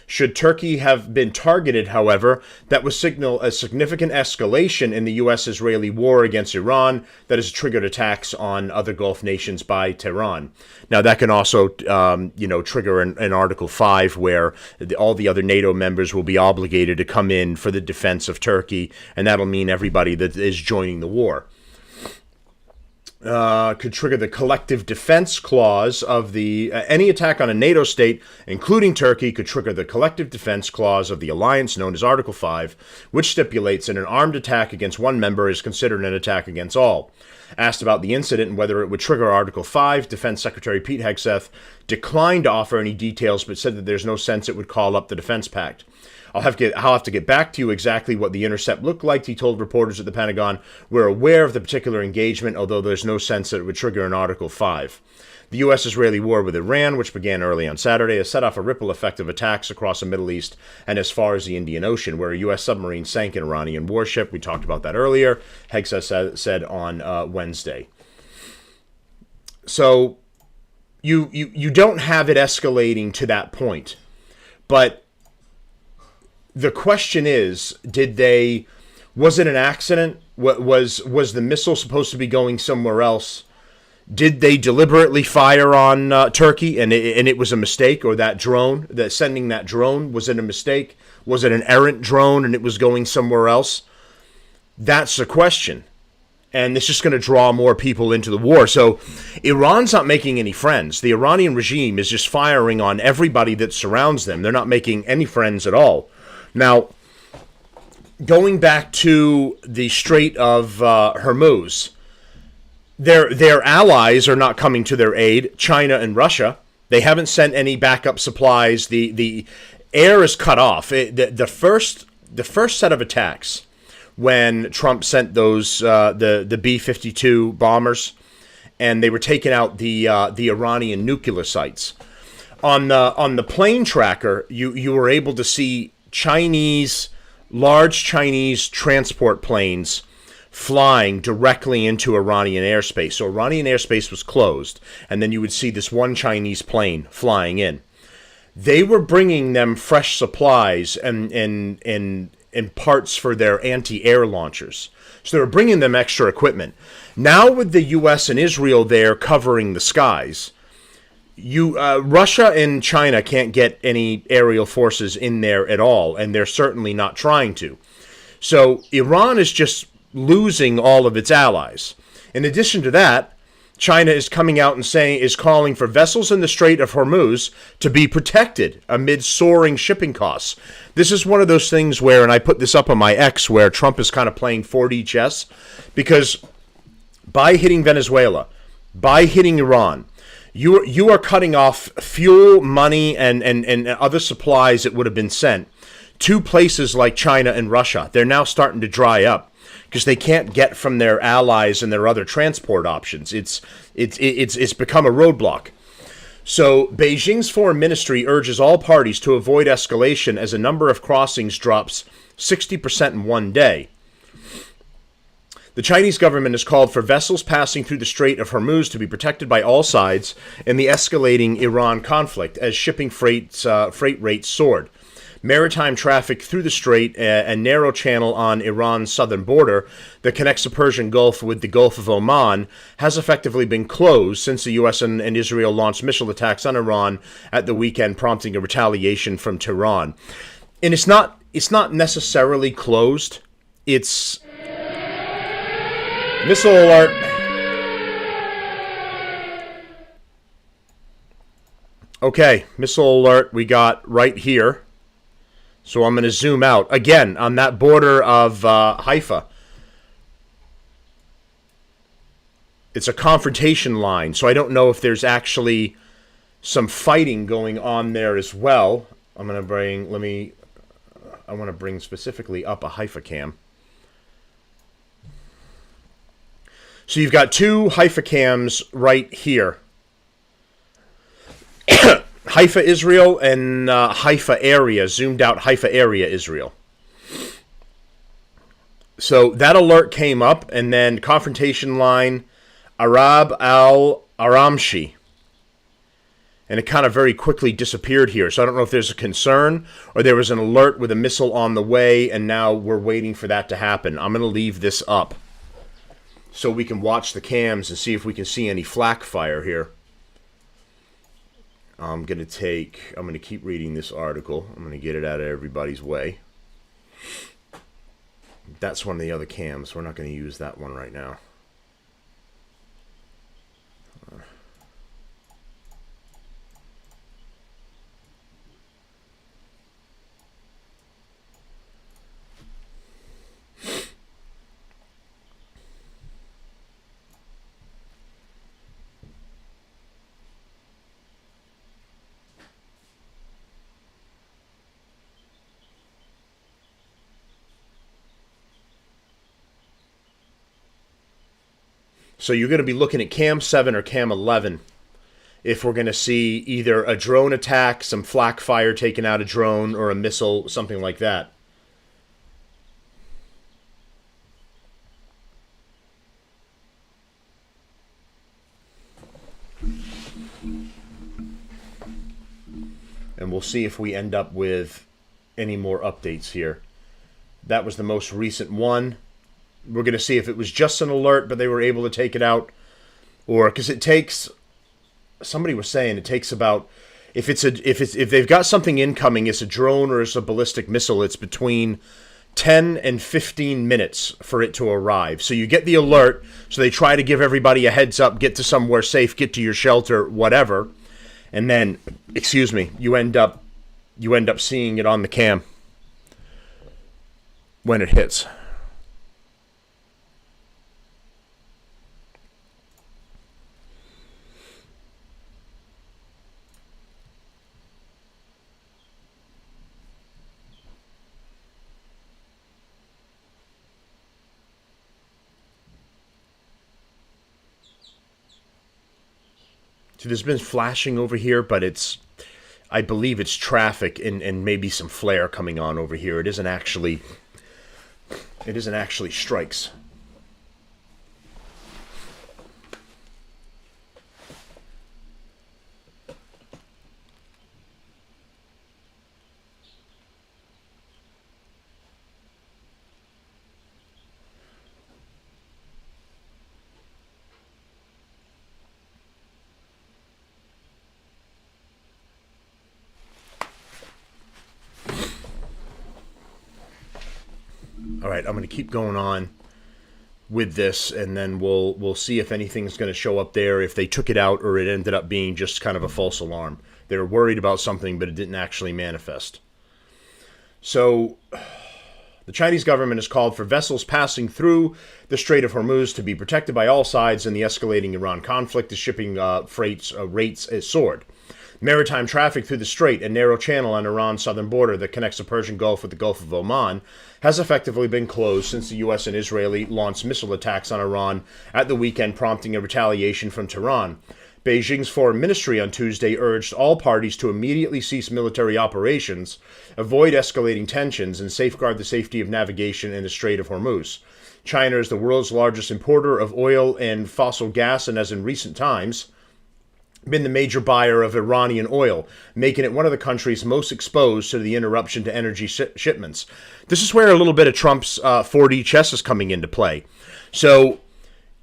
A: Should Turkey have been targeted, however, that would signal a significant escalation in the U.S.-Israeli war against Iran that has triggered attacks on other Gulf nations by Tehran. Now, that can also, trigger an Article 5 where all the other NATO members will be obligated to come in for the defense of Turkey, and that'll mean everybody that is joining the war. Could trigger the collective defense clause of the... any attack on a NATO state, including Turkey, could trigger the collective defense clause of the alliance known as Article 5, which stipulates that an armed attack against one member is considered an attack against all. Asked about the incident and whether it would trigger Article 5, Defense Secretary Pete Hegseth declined to offer any details, but said that there's no sense it would call up the Defense Pact. I'll have to get back to you exactly what the intercept looked like, he told reporters at the Pentagon. We're aware of the particular engagement, although there's no sense that it would trigger an Article 5. The U.S.-Israeli war with Iran, which began early on Saturday, has set off a ripple effect of attacks across the Middle East and as far as the Indian Ocean, where a U.S. submarine sank an Iranian warship. We talked about that earlier, Hegseth said on Wednesday. So you don't have it escalating to that point, but the question is, was it an accident? Was the missile supposed to be going somewhere else? Did they deliberately fire on Turkey and it was a mistake? Or sending that drone, was it a mistake? Was it an errant drone and it was going somewhere else? That's the question. And it's just going to draw more people into the war. So Iran's not making any friends. The Iranian regime is just firing on everybody that surrounds them. They're not making any friends at all. Now, going back to the Strait of Hormuz, their allies are not coming to their aid, China and Russia. They haven't sent any backup supplies. The air is cut off. The first set of attacks when Trump sent those the B-52 bombers, and they were taking out the Iranian nuclear sites. On the plane tracker, you were able to see large Chinese transport planes flying directly into Iranian airspace. So Iranian airspace was closed, and then you would see this one Chinese plane flying in. They were bringing them fresh supplies and parts for their anti-air launchers. So they were bringing them extra equipment. Now with the U.S. and Israel there covering the skies, Russia and China can't get any aerial forces in there at all, and they're certainly not trying to. So Iran is just losing all of its allies. In addition to that, China is coming out and is calling for vessels in the Strait of Hormuz to be protected amid soaring shipping costs. This is one of those things where, and I put this up on my X, where Trump is kind of playing 4D chess, because by hitting Venezuela, by hitting Iran, you are cutting off fuel, money, and other supplies that would have been sent to places like China and Russia. They're now starting to dry up because they can't get from their allies and their other transport options. It's become a roadblock. So Beijing's foreign ministry urges all parties to avoid escalation as a number of crossings drops 60% in one day. The Chinese government has called for vessels passing through the Strait of Hormuz to be protected by all sides in the escalating Iran conflict as shipping freight rates soared. Maritime traffic through the strait, a narrow channel on Iran's southern border that connects the Persian Gulf with the Gulf of Oman, has effectively been closed since the U.S. and Israel launched missile attacks on Iran at the weekend, prompting a retaliation from Tehran. And it's not necessarily closed. It's missile alert. Okay, missile alert we got right here. So I'm going to zoom out. Again, on that border of Haifa. It's a confrontation line, so I don't know if there's actually some fighting going on there as well. I'm going to bring, I want to bring specifically up a Haifa cam. So you've got two Haifa cams right here. Haifa, Israel, and Haifa area, zoomed out Haifa area, Israel. So that alert came up, and then confrontation line, Arab al-Aramshi. And it kind of very quickly disappeared here. So I don't know if there's a concern, or there was an alert with a missile on the way, and now we're waiting for that to happen. I'm going to leave this up so we can watch the cams and see if we can see any flak fire here. I'm going to keep reading this article. I'm going to get it out of everybody's way. That's one of the other cams. We're not going to use that one right now. So you're going to be looking at Cam 7 or Cam 11 if we're going to see either a drone attack, some flak fire taking out a drone, or a missile, something like that. And we'll see if we end up with any more updates here. That was the most recent one. We're going to see if it was just an alert, but they were able to take it out. Or, because it takes, somebody was saying it takes about, if they've got something incoming, it's a drone or it's a ballistic missile, it's between 10 and 15 minutes for it to arrive. So you get the alert, so they try to give everybody a heads up, get to somewhere safe, get to your shelter, whatever. And then, you end up seeing it on the cam when it hits. So there's been flashing over here, but I believe it's traffic and maybe some flare coming on over here. It isn't actually strikes. All right, I'm going to keep going on with this, and then we'll see if anything's going to show up there, if they took it out or it ended up being just kind of a false alarm. They were worried about something, but it didn't actually manifest. So The Chinese government has called for vessels passing through the Strait of Hormuz to be protected by all sides in the escalating Iran conflict as shipping freight rates has soared. Maritime traffic through the strait, a narrow channel on Iran's southern border that connects the Persian Gulf with the Gulf of Oman, has effectively been closed since the U.S. and Israeli launched missile attacks on Iran at the weekend, prompting a retaliation from Tehran. Beijing's foreign ministry on Tuesday urged all parties to immediately cease military operations, avoid escalating tensions, and safeguard the safety of navigation in the Strait of Hormuz. China is the world's largest importer of oil and fossil gas and has in recent times been the major buyer of Iranian oil, making it one of the countries most exposed to the interruption to energy shipments. This is where a little bit of Trump's 4D chess is coming into play. So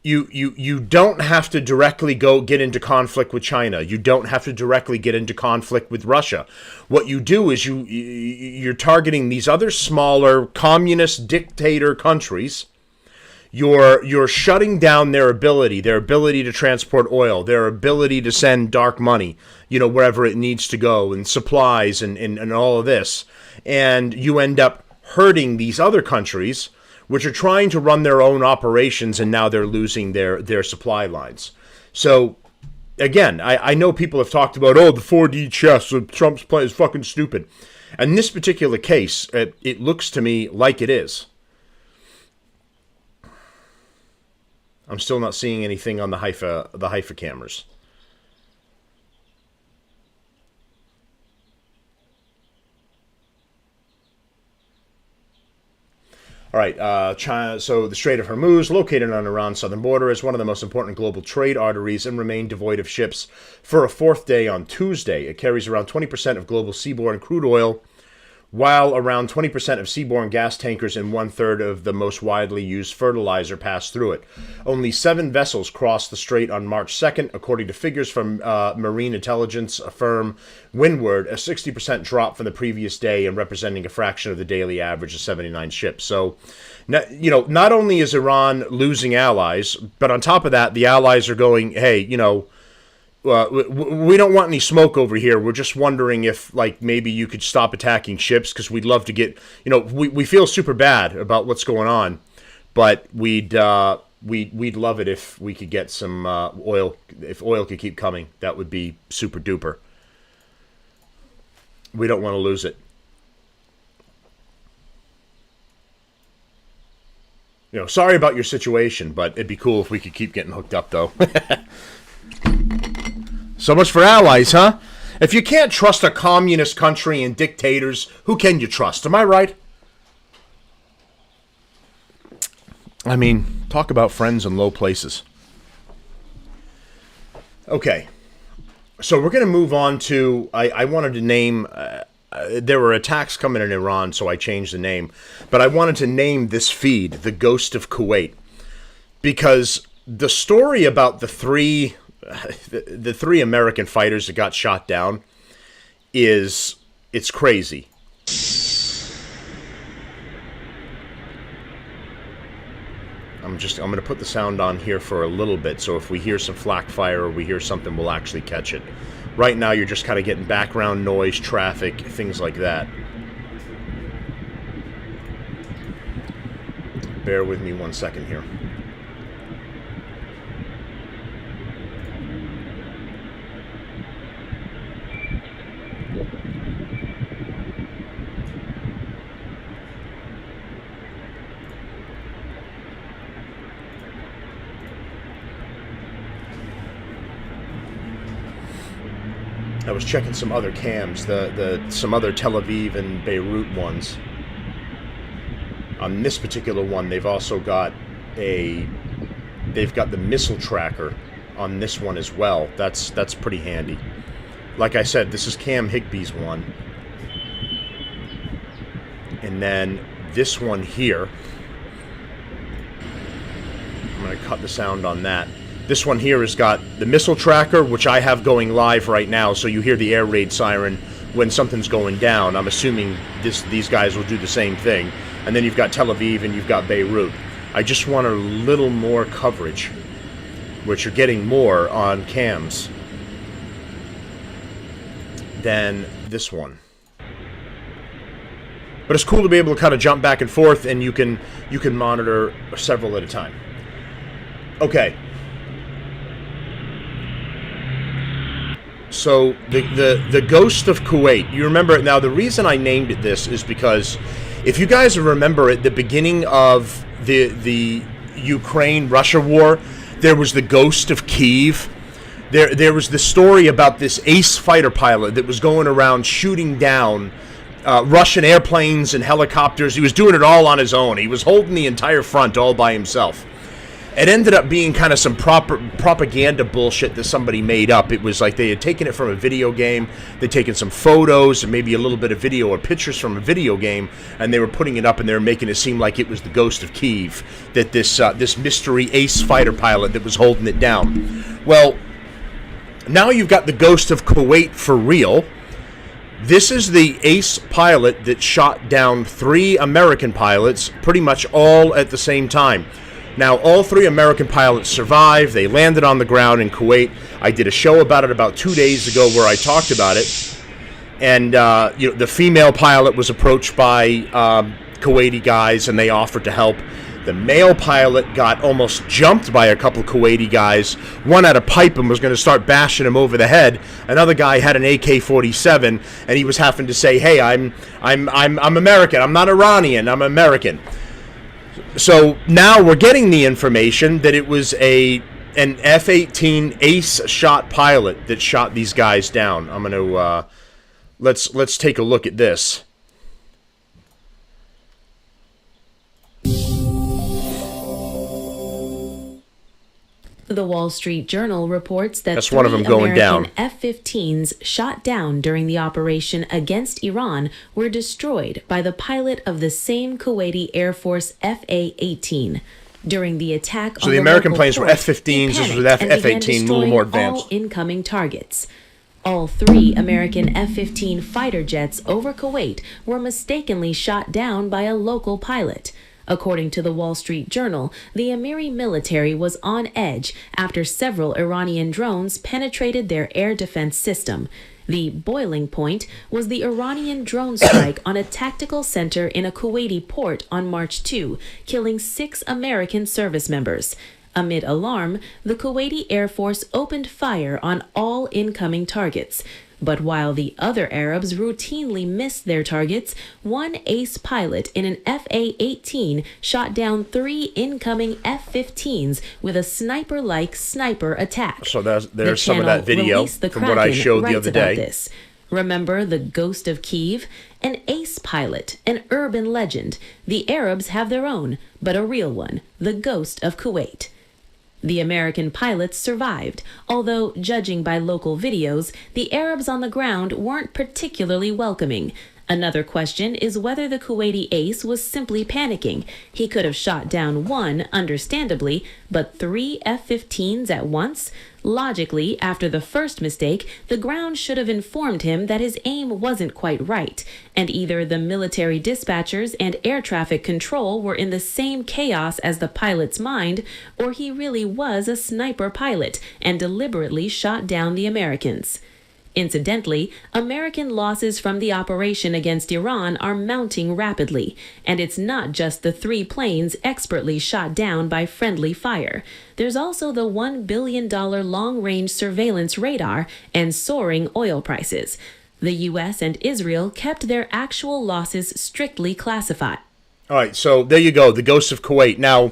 A: you don't have to directly go get into conflict with China. You don't have to directly get into conflict with Russia. What you do is you're targeting these other smaller communist dictator countries. You're shutting down their ability to transport oil, their ability to send dark money, wherever it needs to go, and supplies and all of this. And you end up hurting these other countries, which are trying to run their own operations, and now they're losing their supply lines. So, again, I know people have talked about, the 4D chess, Trump's play is fucking stupid. In this particular case, it looks to me like it is. I'm still not seeing anything on the Haifa cameras. All right, China. So the Strait of Hormuz, located on Iran's southern border, is one of the most important global trade arteries and remained devoid of ships for a fourth day on Tuesday. It carries around 20% of global seaborne crude oil, while around 20% of seaborne gas tankers and one-third of the most widely used fertilizer pass through it. Only 7 vessels crossed the strait on March 2nd, according to figures from marine intelligence firm Windward, a 60% drop from the previous day and representing a fraction of the daily average of 79 ships. So, not only is Iran losing allies, but on top of that, the allies are going, hey, we don't want any smoke over here. We're just wondering if, maybe you could stop attacking ships, because we'd love to get, we feel super bad about what's going on, but we'd love it if we could get some oil. If oil could keep coming, that would be super duper. We don't want to lose it. Sorry about your situation, but it'd be cool if we could keep getting hooked up, though. So much for allies, huh? If you can't trust a communist country and dictators, who can you trust? Am I right? I mean, talk about friends in low places. Okay. So we're going to move on to, I wanted to name, there were attacks coming in Iran, so I changed the name. But I wanted to name this feed, The Ghost of Kuwait. Because the story about the three American fighters that got shot down it's crazy. I'm going to put the sound on here for a little bit, so if we hear some flak fire or we hear something, we'll actually catch it. Right now, you're just kind of getting background noise, traffic, things like that. Bear with me 1 second here. I was checking some other cams, some other Tel Aviv and Beirut ones. On this particular one, they've also got the missile tracker on this one as well. That's pretty handy. Like I said, this is Cam Higby's one. And then this one here, I'm going to cut the sound on that. This one here has got the missile tracker, which I have going live right now, so you hear the air raid siren when something's going down. I'm assuming these guys will do the same thing. And then you've got Tel Aviv and you've got Beirut. I just want a little more coverage, which you're getting more on cams than this one. But it's cool to be able to kind of jump back and forth, and you can monitor several at a time. Okay. So the Ghost of Kuwait. You remember it now. The reason I named it this is because if you guys remember at the beginning of the Ukraine-Russia war, there was the Ghost of Kyiv. There was the story about this ace fighter pilot that was going around shooting down Russian airplanes and helicopters. He was doing it all on his own. He was holding the entire front all by himself. It ended up being kind of some propaganda bullshit that somebody made up. It was like they had taken it from a video game, they'd taken some photos and maybe a little bit of video or pictures from a video game, and they were putting it up and they were making it seem like it was the Ghost of Kyiv, that this mystery ace fighter pilot that was holding it down. Well, now you've got the Ghost of Kuwait for real. This is the ace pilot that shot down 3 American pilots pretty much all at the same time. Now, all 3 American pilots survived. They landed on the ground in Kuwait. I did a show about it about 2 days ago where I talked about it. And the female pilot was approached by Kuwaiti guys, and they offered to help. The male pilot got almost jumped by a couple Kuwaiti guys. One had a pipe and was going to start bashing him over the head. Another guy had an AK-47, and he was having to say, "Hey, I'm American. I'm not Iranian. I'm American." So now we're getting the information that it was an F-18 ace shot pilot that shot these guys down. I'm going to let's take a look at this.
H: The Wall Street Journal reports that
A: That's one of them going
H: American
A: down.
H: F-15s shot down during the operation against Iran were destroyed by the pilot of the same Kuwaiti Air Force FA-18. During the attack
A: So
H: on
A: the American
H: local
A: planes were
H: port,
A: F-15s,
H: he
A: this was
H: panicked and began
A: F-18, a little
H: destroying
A: more advanced.
H: all incoming targets. All 3 American F-15 fighter jets over Kuwait were mistakenly shot down by a local pilot. According to the Wall Street Journal, the Amiri military was on edge after several Iranian drones penetrated their air defense system. The boiling point was the Iranian drone strike on a tactical center in a Kuwaiti port on March 2, killing 6 American service members. Amid alarm, the Kuwaiti Air Force opened fire on all incoming targets. But while the other Arabs routinely missed their targets, one ace pilot in an FA-18 shot down 3 incoming F-15s with a sniper-like sniper attack.
A: So there's some of that video from what I showed the other day.
H: This. Remember the Ghost of Kyiv? An ace pilot, an urban legend. The Arabs have their own, but a real one, the Ghost of Kuwait. The American pilots survived, although, judging by local videos, the Arabs on the ground weren't particularly welcoming. Another question is whether the Kuwaiti ace was simply panicking. He could have shot down 1, understandably, but 3 F-15s at once? Logically, after the first mistake, the ground should have informed him that his aim wasn't quite right, and either the military dispatchers and air traffic control were in the same chaos as the pilot's mind, or he really was a sniper pilot and deliberately shot down the Americans. Incidentally, American losses from the operation against Iran are mounting rapidly, and it's not just the 3 planes expertly shot down by friendly fire. There's also the $1 billion long-range surveillance radar and soaring oil prices. The U.S. and Israel kept their actual losses strictly classified.
A: All right, so there you go, the Ghost of Kuwait. Now,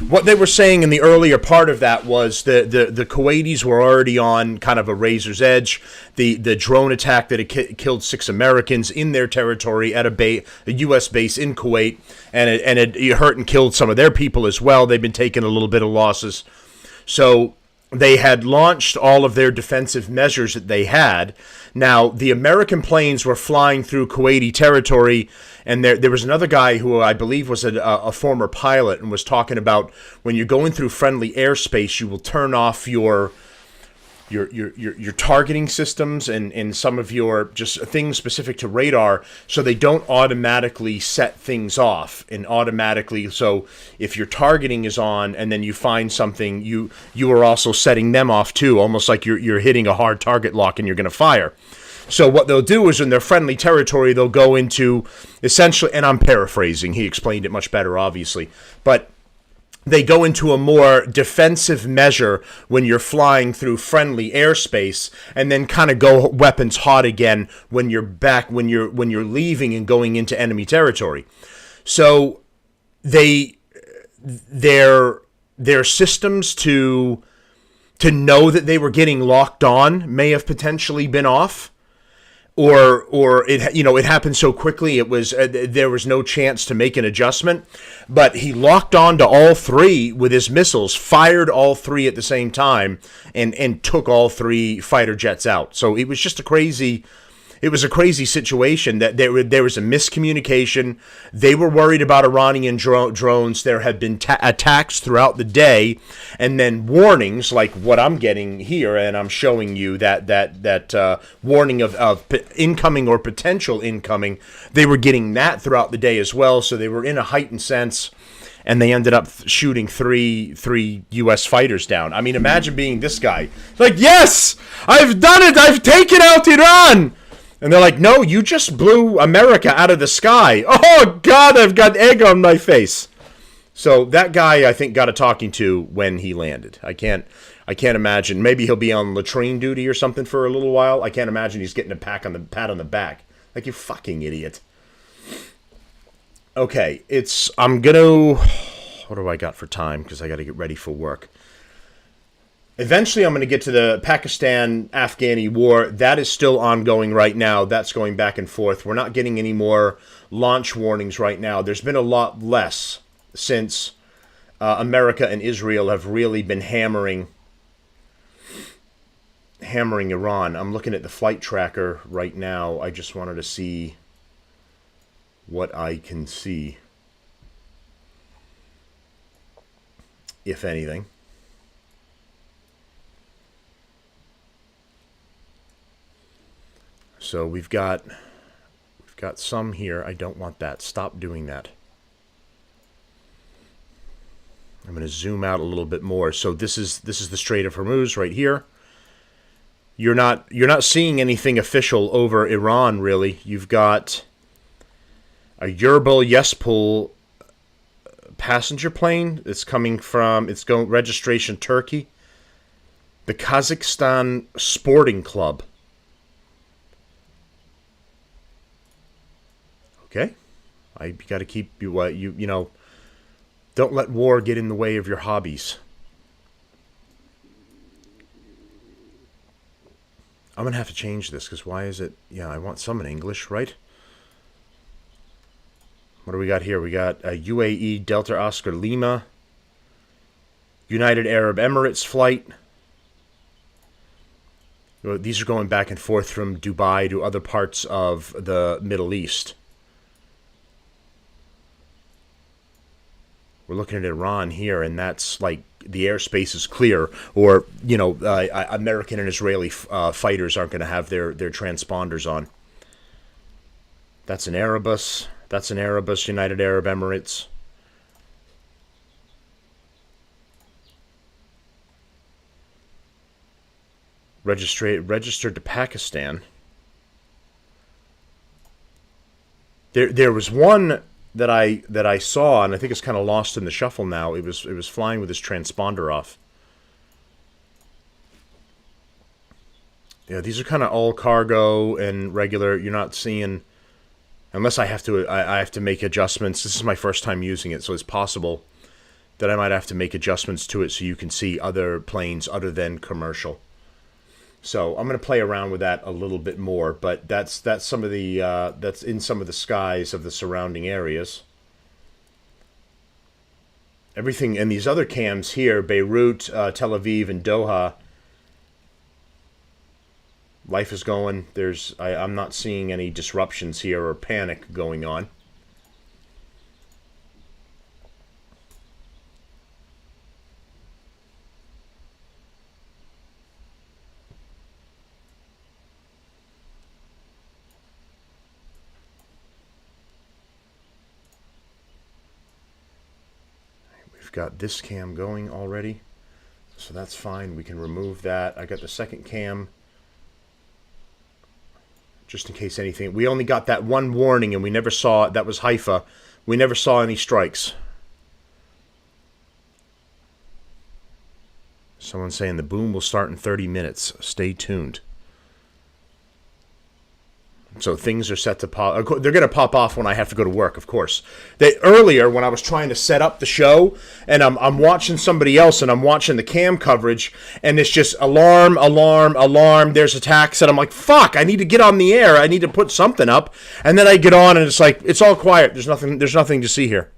A: what they were saying in the earlier part of that was the Kuwaitis were already on kind of a razor's edge. The drone attack that had killed 6 Americans in their territory at a U.S. base in Kuwait, and it hurt and killed some of their people as well. They've been taking a little bit of losses. So they had launched all of their defensive measures that they had. Now, the American planes were flying through Kuwaiti territory, and there was another guy who I believe was a former pilot and was talking about when you're going through friendly airspace, you will turn off your targeting systems and some of your just things specific to radar, so they don't automatically set things off and automatically. So if your targeting is on and then you find something, you are also setting them off too, almost like you're hitting a hard target lock and you're going to fire. So what they'll do is in their friendly territory, they'll go into essentially, and I'm paraphrasing, he explained it much better, obviously, but they go into a more defensive measure when you're flying through friendly airspace, and then kind of go weapons hot again when you're back, when you're leaving and going into enemy territory. So their systems to know that they were getting locked on may have potentially been off, or it happened so quickly it was there was no chance to make an adjustment. But he locked on to all three with his missiles, fired all three at the same time, and took all three fighter jets out. So it was just a crazy situation. That there was a miscommunication. They were worried about Iranian drones. There had been attacks throughout the day, and then warnings like what I'm getting here, and I'm showing you that warning of incoming or potential incoming. They were getting that throughout the day as well, so they were in a heightened sense, and they ended up shooting three U.S. fighters down. I mean, imagine being this guy. Like, yes, I've done it. I've taken out Iran. And they're like, no, you just blew America out of the sky. Oh, God, I've got egg on my face. So that guy, I think, got a talking to when he landed. I can't imagine. Maybe he'll be on latrine duty or something for a little while. I can't imagine he's getting a pat on the back. Like, you fucking idiot. Okay, I'm going to... What do I got for time? Because I got to get ready for work. Eventually, I'm going to get to the Pakistan-Afghani war. That is still ongoing right now. That's going back and forth. We're not getting any more launch warnings right now. There's been a lot less since America and Israel have really been hammering Iran. I'm looking at the flight tracker right now. I just wanted to see what I can see, if anything. So we've got some here. I don't want that. Stop doing that. I'm going to zoom out a little bit more. So this is the Strait of Hormuz right here. You're not seeing anything official over Iran really. You've got a Yerbal Yespol passenger plane. It's going registration Turkey. The Kazakhstan Sporting Club. Okay, I got to keep you know. Don't let war get in the way of your hobbies. I'm gonna have to change this because why is it? Yeah, I want some in English, right? What do we got here? We got a UAE Delta Oscar Lima, United Arab Emirates flight. These are going back and forth from Dubai to other parts of the Middle East. We're looking at Iran here, and that's like the airspace is clear, or American and Israeli fighters aren't going to have their transponders on. That's an Airbus. That's an Airbus, United Arab Emirates. Registered to Pakistan. There was one that I saw, and I think it's kind of lost in the shuffle now. It was flying with his transponder off. Yeah, these are kind of all cargo and regular. You're not seeing, unless I have to make adjustments. This is my first time using it, so it's possible that I might have to make adjustments to it so you can see other planes other than commercial. So I'm going to play around with that a little bit more, but that's some of the that's in some of the skies of the surrounding areas. Everything in these other cams here, Beirut, Tel Aviv, and Doha. Life is going. I'm not seeing any disruptions here or panic going on. Got this cam going already, so that's fine. We can remove that. I got the second cam. just in case anything. We only got that one warning, and we never saw, that was Haifa. We never saw any strikes. Someone's saying the boom will start in 30 minutes. Stay tuned. So things are set to pop. They're going to pop off when I have to go to work, of course. Earlier, when I was trying to set up the show, and I'm watching somebody else, and I'm watching the cam coverage, and it's just alarm, alarm, alarm. There's attacks, and I'm like, fuck! I need to get on the air. I need to put something up, and then I get on, and it's like it's all quiet. There's nothing. There's nothing to see here.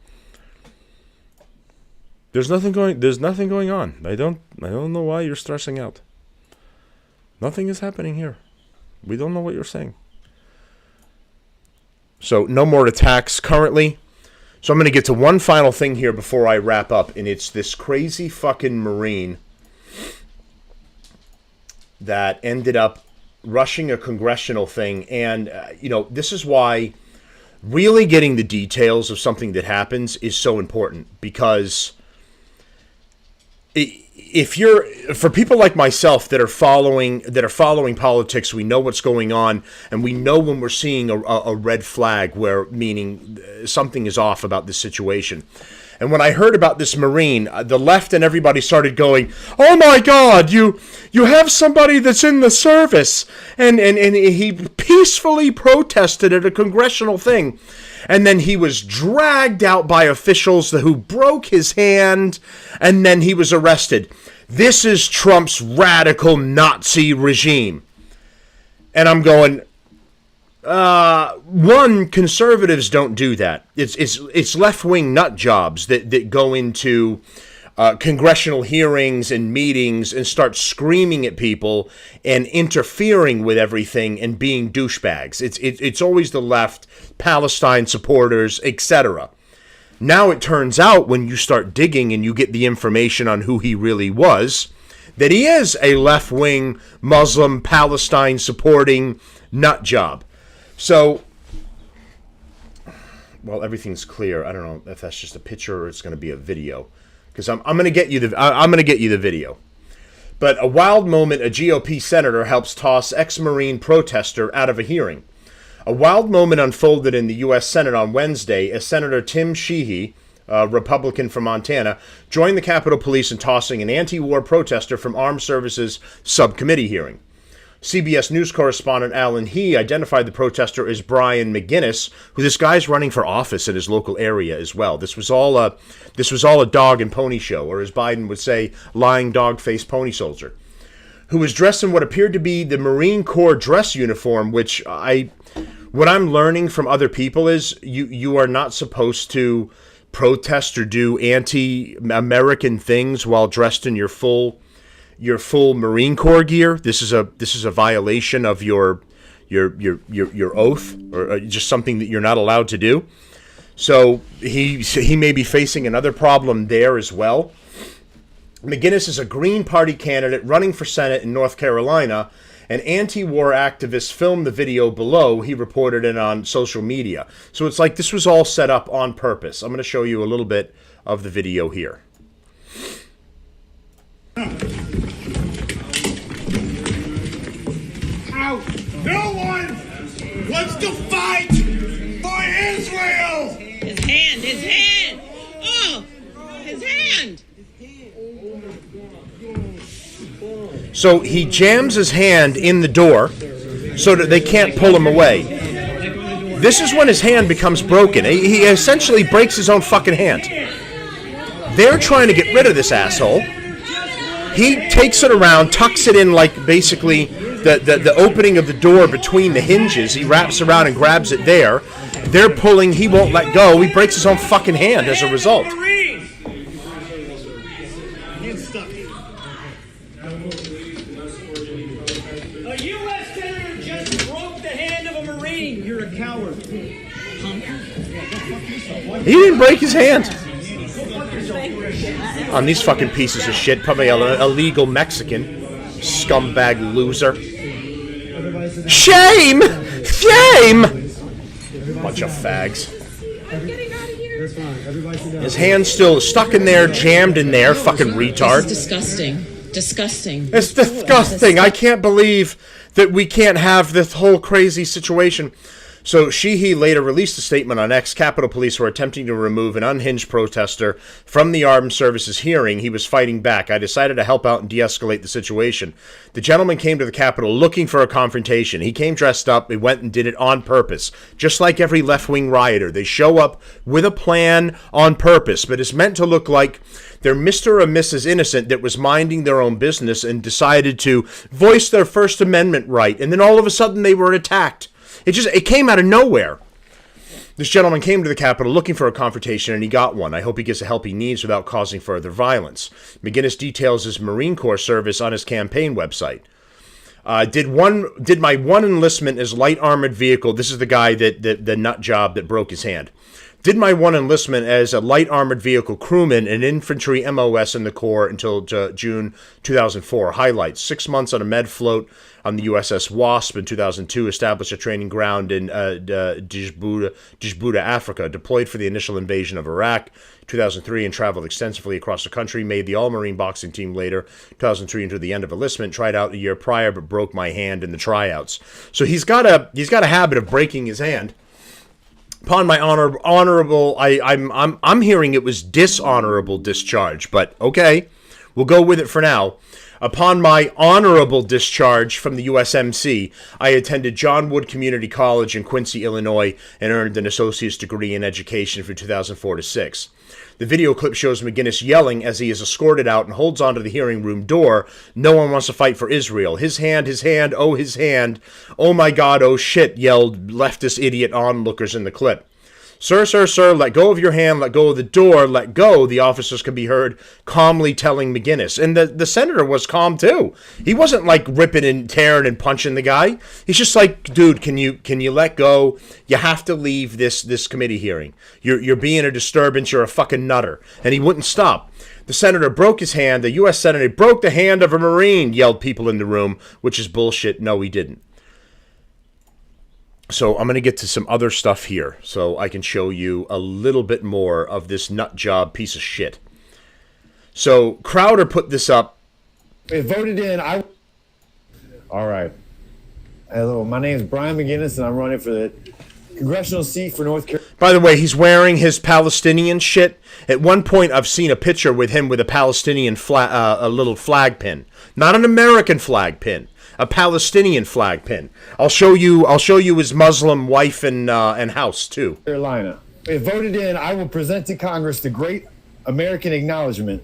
A: There's nothing going on. I don't know why you're stressing out. Nothing is happening here. We don't know what you're saying. So no more attacks currently. So I'm going to get to one final thing here before I wrap up, and it's this crazy fucking Marine that ended up rushing a congressional thing. And, this is why really getting the details of something that happens is so important, because for people like myself that are following politics, we know what's going on, and we know when we're seeing a red flag, where meaning something is off about this situation. And when I heard about this Marine, the left and everybody started going, "Oh my God, you have somebody that's in the service," and he peacefully protested at a congressional thing. And then he was dragged out by officials who broke his hand, and then he was arrested. This is Trump's radical Nazi regime. And I'm going, one, conservatives don't do that. It's left-wing nut jobs that go into congressional hearings and meetings and start screaming at people and interfering with everything and being douchebags. It's always the left, Palestine supporters, etc. Now it turns out, when you start digging and you get the information on who he really was, that he is a left-wing Muslim Palestine supporting nut job. So, well, everything's clear. I don't know if that's just a picture or it's going to be a video, because I'm going to get you the video. But a wild moment: a GOP senator helps toss ex-Marine protester out of a hearing. A wild moment unfolded in the U.S. Senate on Wednesday as Senator Tim Sheehy, a Republican from Montana, joined the Capitol Police in tossing an anti-war protester from Armed Services Subcommittee hearing. CBS News correspondent Alan He identified the protester as Brian McGinnis, who this guy's running for office in his local area as well. This was all a dog and pony show, or as Biden would say, lying dog-faced pony soldier, who was dressed in what appeared to be the Marine Corps dress uniform, which what I'm learning from other people is you are not supposed to protest or do anti-American things while dressed in your full Marine Corps gear. This is a violation of your oath, or just something that you're not allowed to do. So he may be facing another problem there as well. McGinnis is a Green Party candidate running for Senate in North Carolina. An anti-war activist filmed the video below. He reported it on social media. So it's like this was all set up on purpose. I'm going to show you a little bit of the video here.
I: No one wants to fight for Israel!
J: His hand! Oh! His hand!
A: So he jams his hand in the door so that they can't pull him away. This is when his hand becomes broken. He essentially breaks his own fucking hand. They're trying to get rid of this asshole. He takes it around, tucks it in like basically the opening of the door between the hinges. He wraps around and grabs it there. They're pulling. He won't let go. He breaks his own fucking hand as a result. He didn't break his hand. On these fucking pieces of shit, probably an illegal Mexican scumbag loser. Shame! Shame! Bunch of fags. His hand's still stuck in there, jammed in there, fucking retard.
J: This is disgusting. disgusting.
A: It's disgusting. I can't believe that we can't have this whole crazy situation. So Sheehy later released a statement on X. Capitol Police were attempting to remove an unhinged protester from the Armed Services hearing. He was fighting back. I decided to help out and de-escalate the situation. The gentleman came to the Capitol looking for a confrontation. He came dressed up. He went and did it on purpose. Just like every left-wing rioter. They show up with a plan on purpose, but it's meant to look like they're Mr. or Mrs. Innocent that was minding their own business and decided to voice their First Amendment right. And then all of a sudden they were attacked. It came out of nowhere. This gentleman came to the Capitol looking for a confrontation, and he got one. I hope he gets the help he needs without causing further violence. McGinnis details his Marine Corps service on his campaign website. Did my one enlistment as light armored vehicle. This is the guy the nut job that broke his hand. Did my one enlistment as a light armored vehicle crewman and infantry MOS in the Corps until June 2004. Highlights: 6 months on a med float on the USS Wasp in 2002. Established a training ground in Djibouti, Africa. Deployed for the initial invasion of Iraq 2003 and traveled extensively across the country. Made the all-Marine boxing team later 2003 until the end of enlistment. Tried out a year prior but broke my hand in the tryouts. So he's got a habit of breaking his hand. Upon my honorable, I'm hearing it was dishonorable discharge, but okay, we'll go with it for now. Upon my honorable discharge from the USMC, I attended John Wood Community College in Quincy, Illinois, and earned an associate's degree in education from 2004 to 6. The video clip shows McGinnis yelling as he is escorted out and holds onto the hearing room door. No one wants to fight for Israel. His hand, oh his hand. Oh my God, oh shit, yelled leftist idiot onlookers in the clip. Sir, let go of your hand, let go of the door, let go, the officers could be heard calmly telling McGinnis. And the senator was calm too. He wasn't like ripping and tearing and punching the guy. He's just like, dude, can you let go? You have to leave this committee hearing. You're being a disturbance, you're a fucking nutter. And he wouldn't stop. The senator broke his hand, the U.S. Senator broke the hand of a Marine, yelled people in the room, which is bullshit. No, he didn't. So I'm going to get to some other stuff here so I can show you a little bit more of this nut job piece of shit. So Crowder put this up.
K: It voted in. All right. Hello, my name is Brian McGinnis, and I'm running for the congressional seat for North Carolina.
A: By the way, he's wearing his Palestinian shit. At one point, I've seen a picture with him with a Palestinian a little flag pin. Not an American flag pin. A Palestinian flag pin. I'll show you his Muslim wife and house too.
K: Carolina. If voted in, I will present to Congress the Great American Acknowledgement,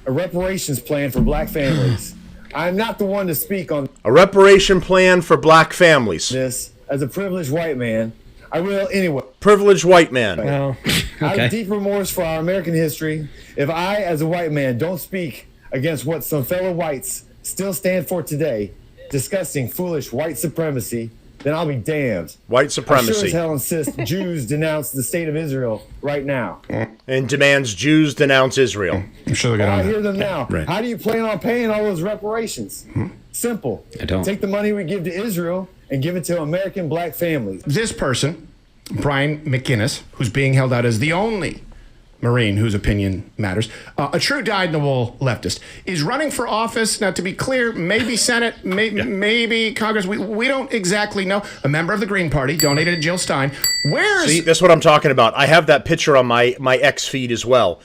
K: a reparations plan for black families. I'm not the one to speak on
A: a reparation plan for black families.
K: This as a privileged white man. I will anyway.
A: Privileged white man.
K: Well, okay. I have deep remorse for our American history. If I, as a white man, don't speak against what some fellow whites still stand for today, discussing foolish white supremacy, then I'll be damned.
A: White supremacy.
K: I sure as hell insist Jews denounce the state of Israel right now.
A: And demands Jews denounce Israel.
K: I'm sure they're I hear them now. Right. How do you plan on paying all those reparations? Simple.
L: I don't.
K: Take the money we give to Israel and give it to American black families.
L: This person, Brian McGinnis, who's being held out as the only Marine whose opinion matters, a true dyed-in-the-wool leftist, is running for office. Now, to be clear, maybe Senate, maybe Congress. We don't exactly know. A member of the Green Party donated to Jill Stein.
A: See, that's what I'm talking about. I have that picture on my X feed as well.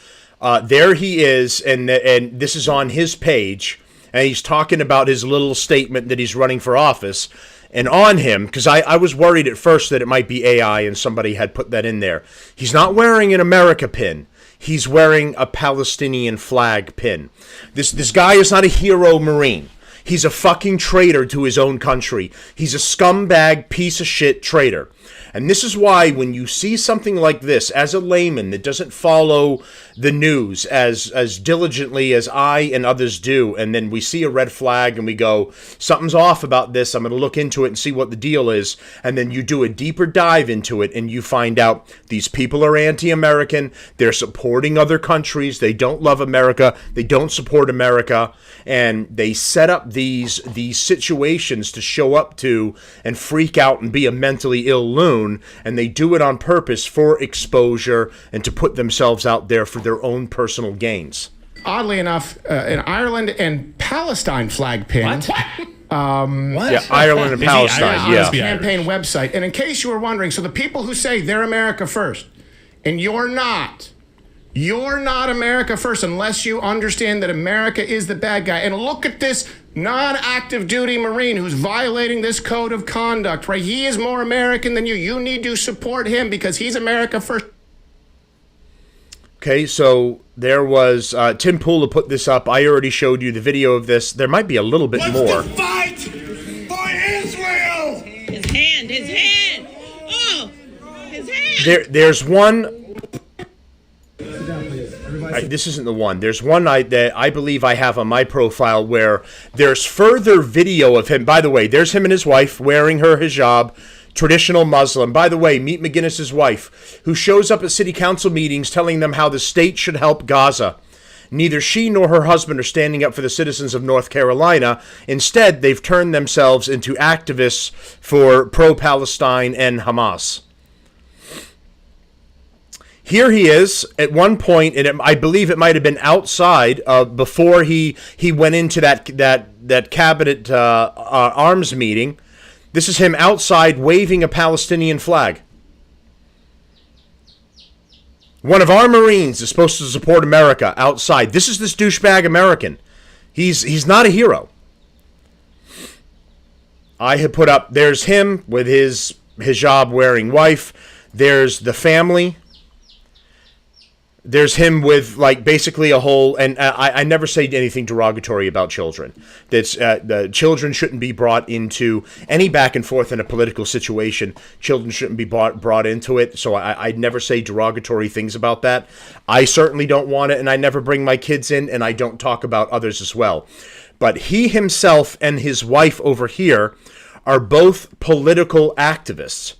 A: There he is, and this is on his page, and he's talking about his little statement that he's running for office. And on him, because I was worried at first that it might be AI and somebody had put that in there. He's not wearing an America pin. He's wearing a Palestinian flag pin. This guy is not a hero Marine. He's a fucking traitor to his own country. He's a scumbag piece of shit traitor. And this is why when you see something like this, as a layman that doesn't follow the news as diligently as I and others do, and then we see a red flag and we go, something's off about this, I'm going to look into it and see what the deal is, and then you do a deeper dive into it and you find out these people are anti-American, they're supporting other countries, they don't love America, they don't support America, and they set up these situations to show up to and freak out and be a mentally ill loon, and they do it on purpose for exposure and to put themselves out there for their own personal gains.
L: oddly enough, an Ireland and Palestine flag pinned.
A: What? Yeah, Ireland and Palestine. Yeah.
L: Campaign website. And in case you were wondering, so the people who say they're America first, and you're not. You're not America first unless you understand that America is the bad guy. And look at this non-active duty Marine who's violating this code of conduct, right? He is more American than you. You need to support him because he's America first.
A: Okay, so there was Tim Pula put this up. I already showed you the video of this. There might be a little bit more.
I: Let's fight for Israel.
J: His hand. Oh, his hand.
A: There's one. This isn't the one. There's one that I believe I have on my profile where there's further video of him. By the way, there's him and his wife wearing her hijab, traditional Muslim. By the way, meet McGinnis's wife, who shows up at city council meetings telling them how the state should help Gaza. Neither she nor her husband are standing up for the citizens of North Carolina. Instead, they've turned themselves into activists for pro-Palestine and Hamas. Here he is at one point, and I believe it might have been outside before he went into that cabinet arms meeting. This is him outside waving a Palestinian flag. One of our Marines is supposed to support America outside. This is this douchebag American. He's not a hero. I had put up, there's him with his hijab wearing wife. There's the family. There's him with, like, basically a whole, and I never say anything derogatory about children. That's the children shouldn't be brought into any back and forth in a political situation. Children shouldn't be brought into it, so I never say derogatory things about that. I certainly don't want it, and I never bring my kids in, and I don't talk about others as well. But he himself and his wife over here are both political activists,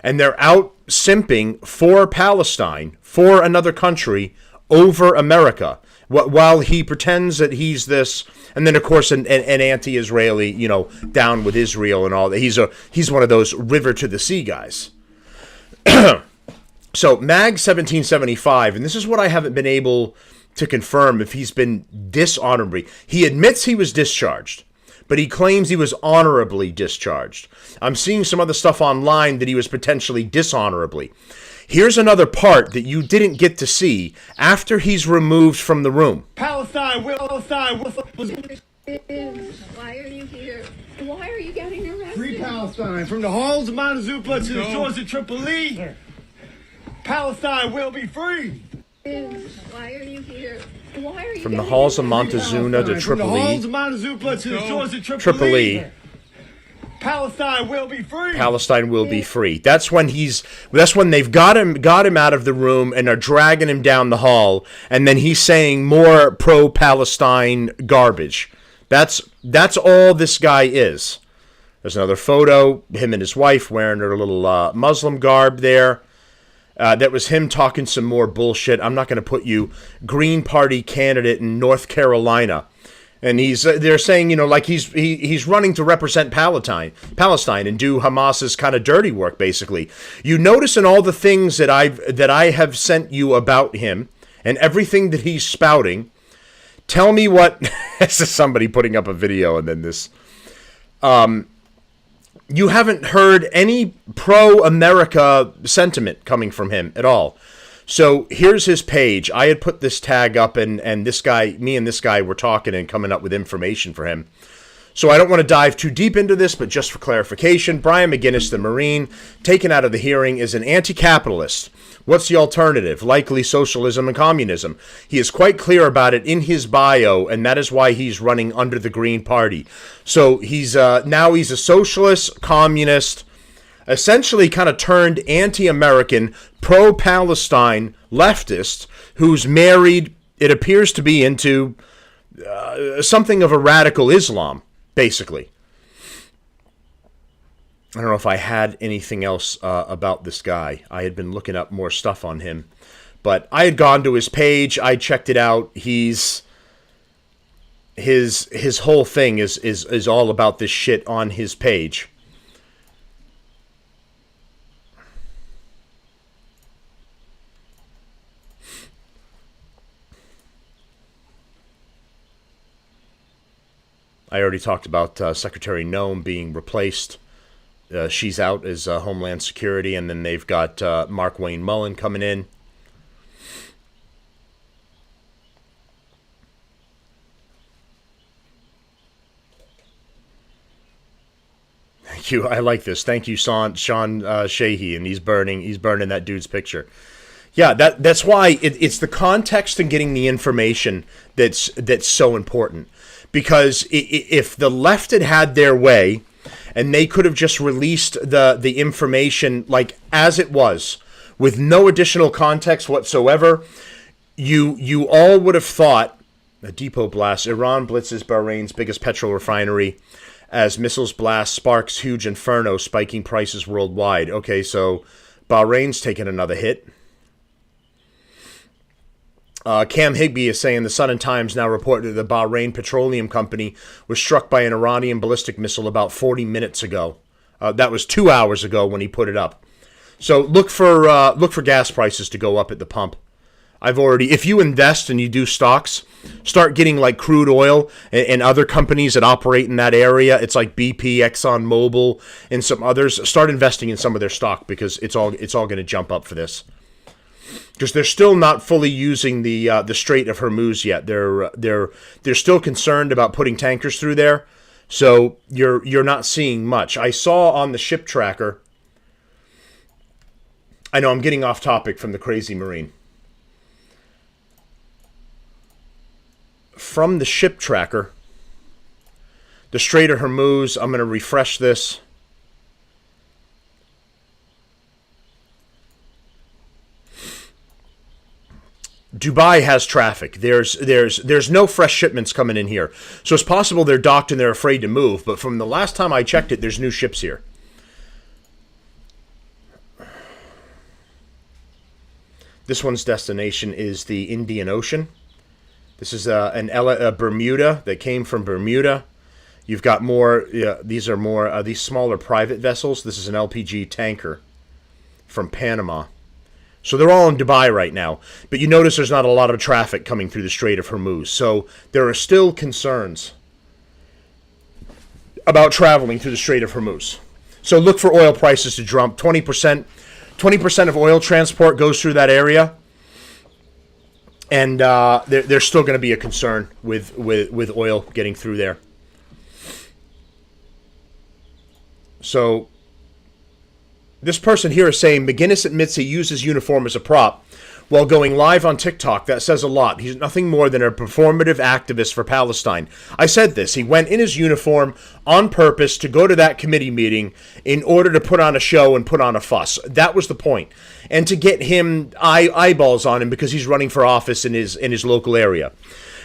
A: and they're out simping for Palestine, for another country, over America, while he pretends that he's this, and then of course an anti-Israeli, down with Israel and all that. He's one of those river to the sea guys. So Mag 1775, and this is what I haven't been able to confirm if he's been dishonorably. He admits he was discharged, but he claims he was honorably discharged. I'm seeing some other stuff online that he was potentially dishonorably. Here's another part that you didn't get to see after he's removed from the room.
I: Palestine.
M: Why are you here? Why are you getting arrested?
I: Free Palestine. From the halls of Montezuma to the shores of Tripoli, Palestine will be free.
M: Why are you here? Why are you
A: From the halls of Montezuma to Tripoli.
I: From the halls of Montezuma to the shores of Tripoli. Palestine will be free.
A: Palestine will be free. That's when they've got him out of the room and are dragging him down the hall, and then he's saying more pro-Palestine garbage. That's all this guy is. There's another photo, him and his wife wearing their little Muslim garb there. That was him talking some more bullshit. I'm not going to put you Green Party candidate in North Carolina. And they're saying, like he's running to represent Palestine and do Hamas's kind of dirty work, basically. You notice in all the things that I have sent you about him and everything that he's spouting. Tell me what. This is somebody putting up a video, and then this. You haven't heard any pro-America sentiment coming from him at all. So here's his page. I had put this tag up, and me and this guy were talking and coming up with information for him. So I don't want to dive too deep into this, but just for clarification, Brian McGinnis, the Marine, taken out of the hearing, is an anti-capitalist. What's the alternative? Likely socialism and communism. He is quite clear about it in his bio, and that is why he's running under the Green Party. So he's a socialist, communist, essentially kind of turned anti-American, pro-Palestine leftist who's married, it appears to be, into something of a radical Islam, basically. I don't know if I had anything else about this guy. I had been looking up more stuff on him. But I had gone to his page. I checked it out. His whole thing is all about this shit on his page. I already talked about Secretary Noem being replaced. She's out as Homeland Security, and then they've got Mark Wayne Mullen coming in. Thank you. I like this. Thank you, Sean Sheehy, and he's burning that dude's picture. Yeah, that's why it's the context and getting the information that's so important. Because if the left had their way, and they could have just released the information like as it was, with no additional context whatsoever, you all would have thought a depot blast. Iran blitzes Bahrain's biggest petrol refinery as missiles blast sparks huge inferno, spiking prices worldwide. Okay, so Bahrain's taking another hit. Cam Higbee is saying the Sun and Times now report that the Bahrain Petroleum Company was struck by an Iranian ballistic missile about 40 minutes ago. That was 2 hours ago when he put it up. So look for gas prices to go up at the pump. If you invest and you do stocks, start getting like crude oil and other companies that operate in that area. It's like BP, ExxonMobil, and some others. Start investing in some of their stock because it's all going to jump up for this. Because they're still not fully using the Strait of Hormuz yet. They're still concerned about putting tankers through there. So you're not seeing much. I saw on the ship tracker. I know I'm getting off topic from the Crazy Marine. From the ship tracker, the Strait of Hormuz, I'm going to refresh this. Dubai has traffic. There's no fresh shipments coming in here. So it's possible they're docked and they're afraid to move, but from the last time I checked it, there's new ships here. This one's destination is the Indian Ocean. This is a Bermuda that came from Bermuda. You've got more, these are more, these smaller private vessels. This is an LPG tanker from Panama. So they're all in Dubai right now. But you notice there's not a lot of traffic coming through the Strait of Hormuz. So there are still concerns about traveling through the Strait of Hormuz. So look for oil prices to jump. 20% of oil transport goes through that area. And there's still going to be a concern with oil getting through there. So this person here is saying McGinnis admits he uses uniform as a prop while going live on TikTok. That says a lot. He's nothing more than a performative activist for Palestine. I said this. He went in his uniform on purpose to go to that committee meeting in order to put on a show and put on a fuss. That was the point. And to get him eyeballs on him because he's running for office in his local area.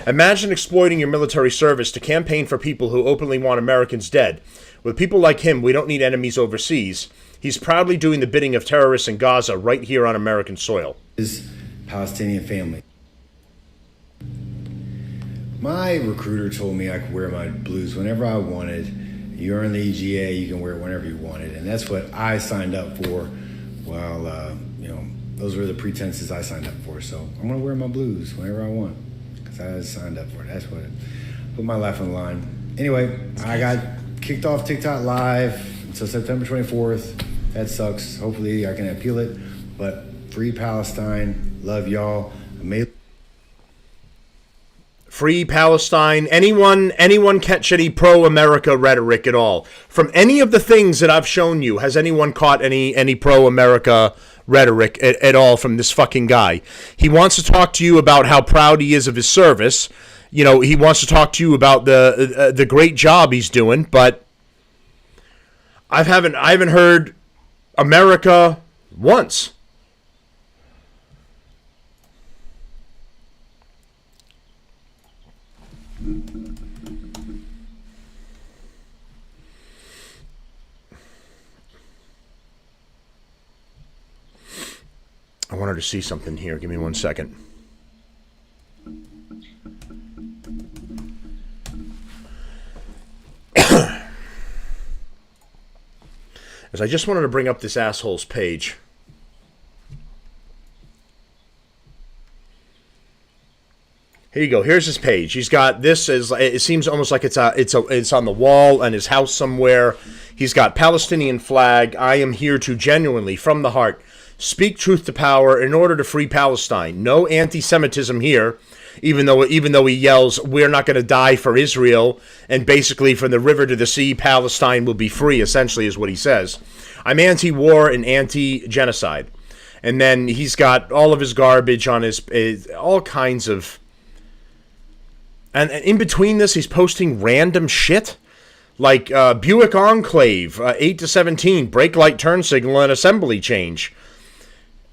A: Imagine exploiting your military service to campaign for people who openly want Americans dead. With people like him, we don't need enemies overseas. He's proudly doing the bidding of terrorists in Gaza right here on American soil.
K: His Palestinian family. My recruiter told me I could wear my blues whenever I wanted. You earn the EGA, you can wear it whenever you wanted. And that's what I signed up for. Well, those were the pretenses I signed up for. So I'm going to wear my blues whenever I want because I signed up for it. That's what it put my life on the line. Anyway, I got kicked off TikTok Live until September 24th. That sucks. Hopefully I can appeal it. But free Palestine. Love y'all.
A: Free Palestine. Anyone catch any pro-America rhetoric at all? From any of the things that I've shown you, has anyone caught any pro-America rhetoric at all from this fucking guy? He wants to talk to you about how proud he is of his service. He wants to talk to you about the great job he's doing, but I haven't heard America once. I want her to see something here. Give me 1 second. As I just wanted to bring up this asshole's page. Here you go. Here's his page. He's got this as it seems almost like it's on the wall in his house somewhere. He's got Palestinian flag. I am here to genuinely, from the heart, speak truth to power in order to free Palestine. No anti-Semitism here. Even though he yells, we're not going to die for Israel, and basically from the river to the sea, Palestine will be free, essentially is what he says. I'm anti-war and anti-genocide. And then he's got all of his garbage on his all kinds of... And in between this, he's posting random shit. Like Buick Enclave, 8 to 17, brake light turn signal and assembly change.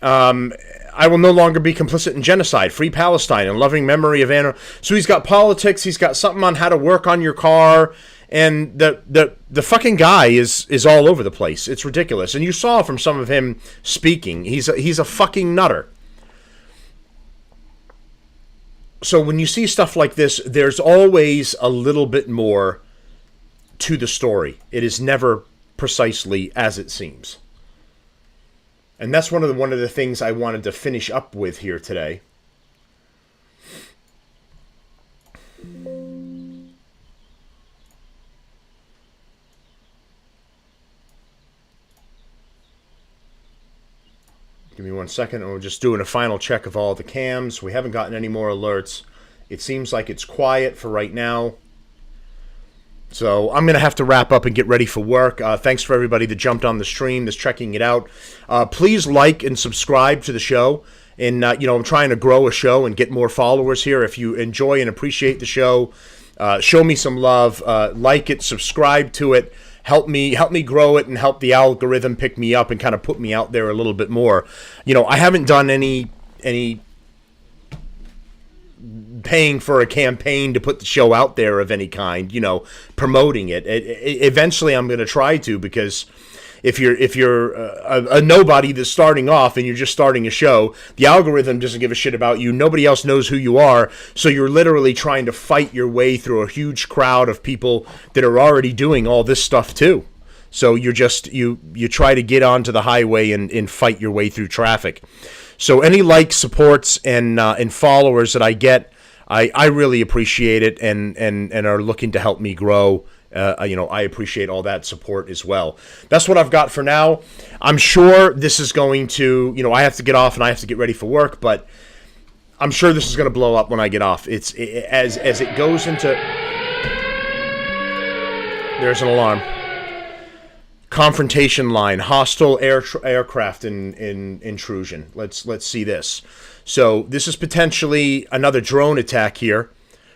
A: I will no longer be complicit in genocide. Free Palestine and loving memory of Anna. So he's got politics. He's got something on how to work on your car. And the fucking guy is all over the place. It's ridiculous. And you saw from some of him speaking, he's a fucking nutter. So when you see stuff like this, there's always a little bit more to the story. It is never precisely as it seems. And that's one of the things I wanted to finish up with here today. Give me 1 second, and we're just doing a final check of all the cams. We haven't gotten any more alerts. It seems like it's quiet for right now. So I'm going to have to wrap up and get ready for work. Thanks for everybody that jumped on the stream, that's checking it out. Please like and subscribe to the show. And, I'm trying to grow a show and get more followers here. If you enjoy and appreciate the show, show me some love. Like it, subscribe to it. Help me grow it and help the algorithm pick me up and kind of put me out there a little bit more. I haven't done any paying for a campaign to put the show out there of any kind, promoting it. Eventually I'm going to try to, because if you're a nobody that's starting off and you're just starting a show, the algorithm doesn't give a shit about you. Nobody else knows who you are. So you're literally trying to fight your way through a huge crowd of people that are already doing all this stuff too. So you're just, you try to get onto the highway and fight your way through traffic. So any likes, supports, and followers that I get, I really appreciate it, and are looking to help me grow. I appreciate all that support as well. That's what I've got for now. I'm sure this is going to, I have to get off and I have to get ready for work, but I'm sure this is going to blow up when I get off. As it goes into... There's an alarm. Confrontation line, hostile aircraft intrusion. Let's see this. So this is potentially another drone attack here.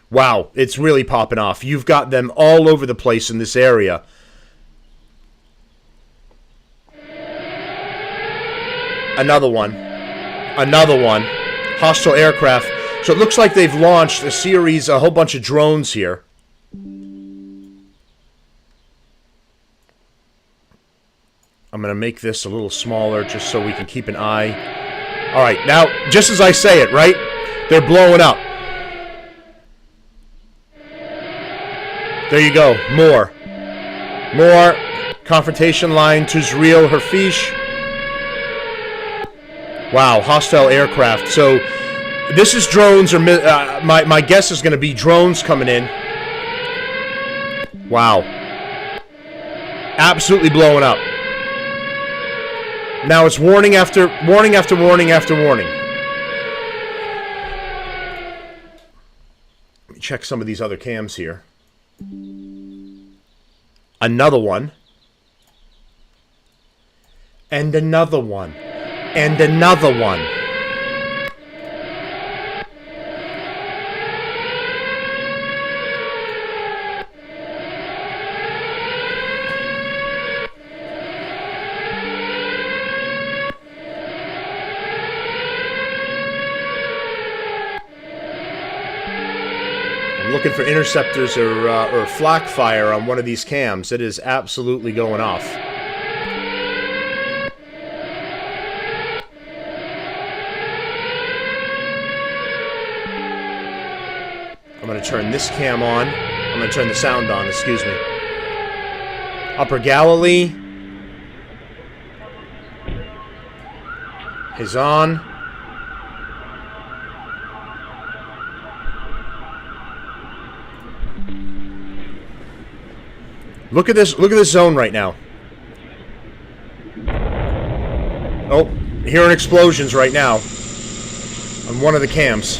A: Wow, it's really popping off. You've got them all over the place in this area. Another one. Hostile aircraft. So it looks like they've launched a whole bunch of drones here. I'm going to make this a little smaller just so we can keep an eye. All right, now, just as I say it, right? They're blowing up. There you go. More. Confrontation line to Israel Herfish. Wow, hostile aircraft. So this is drones, or my guess is going to be drones coming in. Wow. Absolutely blowing up. Now it's warning after warning after warning after warning. Let me check some of these other cams here. Another one. And another one. And another one. Looking for interceptors or flak fire on one of these cams. It is absolutely going off. I'm going to turn this cam on. I'm going to turn the sound on, excuse me. Upper Galilee is on. Look at this. Look at this zone right now. Oh, hearing explosions right now on one of the cams.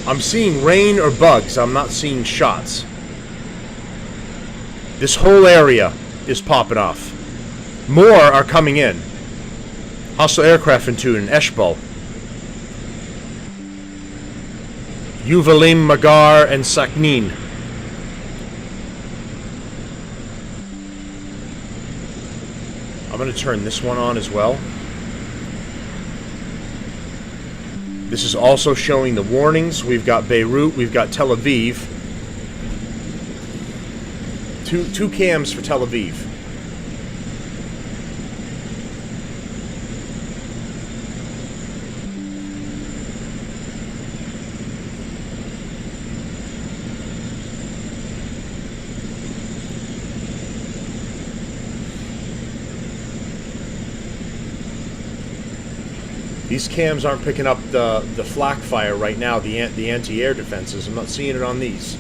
A: I'm seeing rain or bugs. I'm not seeing shots. This whole area is popping off. More are coming in. Hostile aircraft into an Eshbal. Yuvalim, Magar, and Saknin. I'm going to turn this one on as well. This is also showing the warnings. We've got Beirut, we've got Tel Aviv. Two cams for Tel Aviv. These cams aren't picking up the flak fire right now, the anti-air defenses. I'm not seeing it on these.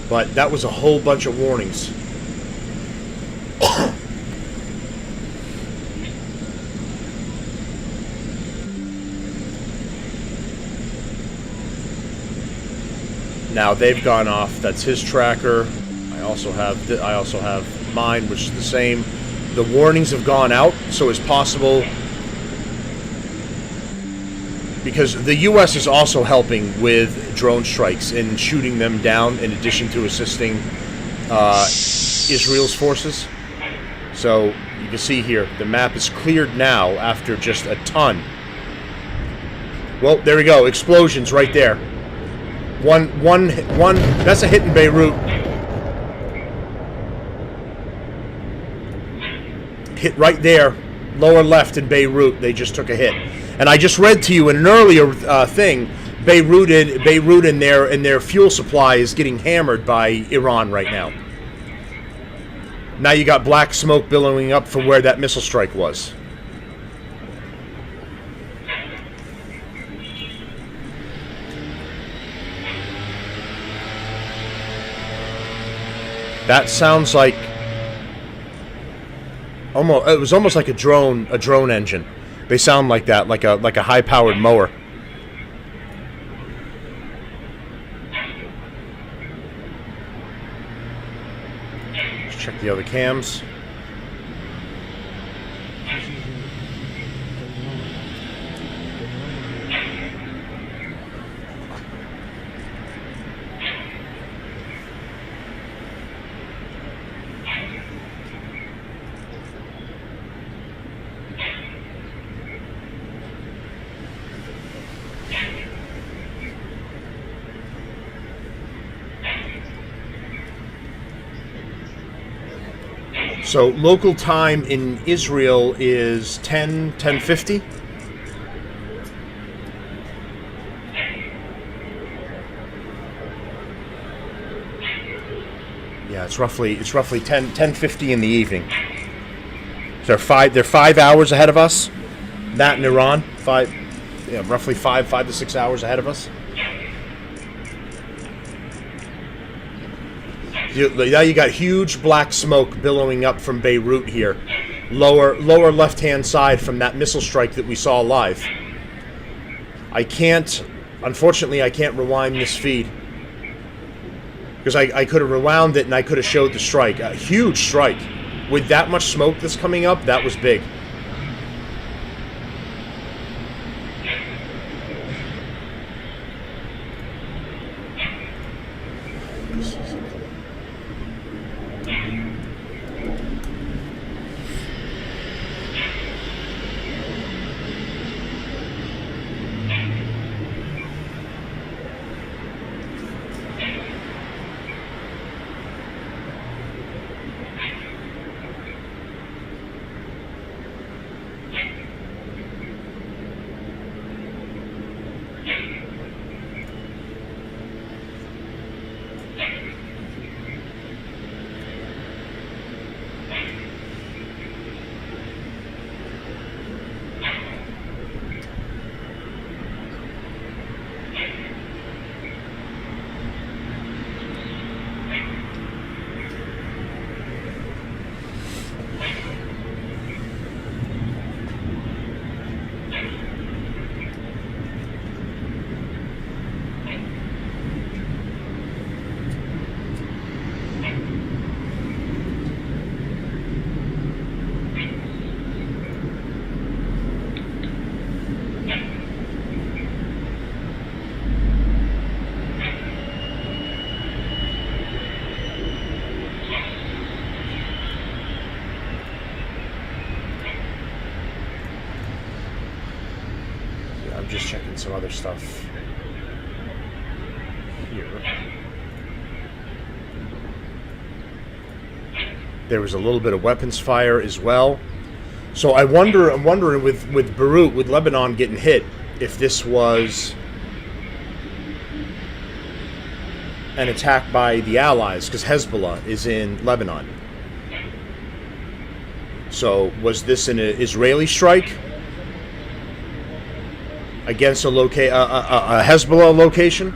A: But that was a whole bunch of warnings. Now they've gone off. That's his tracker. I also have mine, which is the same. The warnings have gone out, so it's possible, because the U.S. is also helping with drone strikes and shooting them down in addition to assisting Israel's forces. So you can see here, the map is cleared now after just a ton. Well, there we go, explosions right there. One, that's a hit in Beirut. Hit right there, lower left in Beirut. They just took a hit, and I just read to you in an earlier thing. Beirut and their fuel supply is getting hammered by Iran right now. Now you got black smoke billowing up from where that missile strike was. That sounds like. It was almost like a drone engine. They sound like that, like a high-powered mower. Let's check the other cams. So local time in Israel is 10:50. Yeah, it's roughly 10:50 in the evening. So they're 5 hours ahead of us. That in Iran, roughly 5 to 6 hours ahead of us. Now you got huge black smoke billowing up from Beirut here, lower left-hand side from that missile strike that we saw live. Unfortunately, I can't rewind this feed, because I could have rewound it and I could have showed the strike. A huge strike. With that much smoke that's coming up, that was big. some other stuff here. There was a little bit of weapons fire as well. So I'm wondering with Beirut, with Lebanon getting hit, if this was an attack by the Allies, because Hezbollah is in Lebanon. So was this an Israeli strike against a Hezbollah location?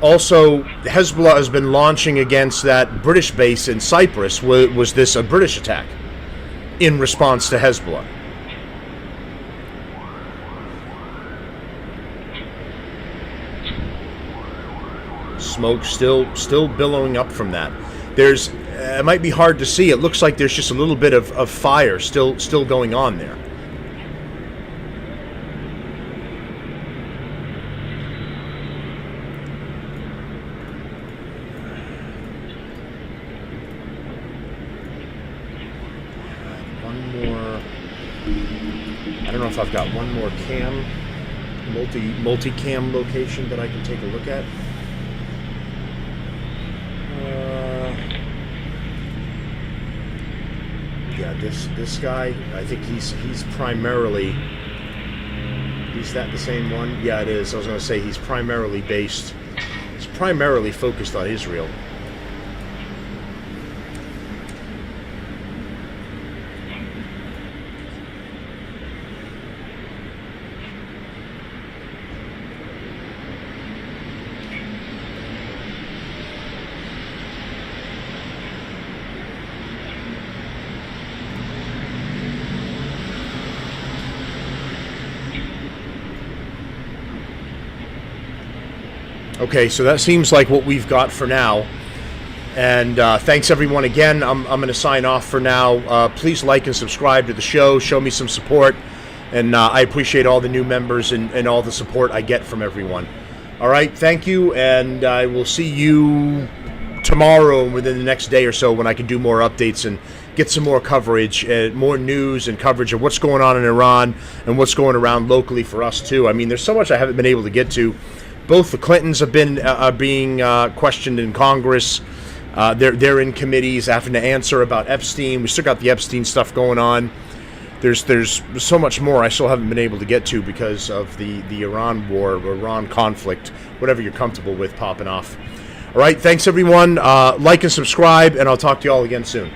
A: Also, Hezbollah has been launching against that British base in Cyprus. Was this a British attack in response to Hezbollah? Smoke still billowing up from that. It might be hard to see. It looks like there's just a little bit of fire still going on there. I don't know if I've got one more multi-cam location that I can take a look at. Yeah, this guy, I think he's primarily, is that the same one? Yeah, it is. I was going to say he's primarily focused on Israel. Okay, so that seems like what we've got for now. And thanks everyone again. I'm going to sign off for now. Please like and subscribe to the show. Show me some support. And I appreciate all the new members and all the support I get from everyone. All right, thank you. And I will see you tomorrow within the next day or so when I can do more updates and get some more coverage, more news and coverage of what's going on in Iran and what's going around locally for us too. I mean, there's so much I haven't been able to get to. Both the Clintons have been being questioned in Congress. They're in committees having to answer about Epstein. We still got the Epstein stuff going on. There's so much more I still haven't been able to get to because of the Iran war, Iran conflict, whatever you're comfortable with popping off. All right, thanks everyone. Like and subscribe, and I'll talk to you all again soon.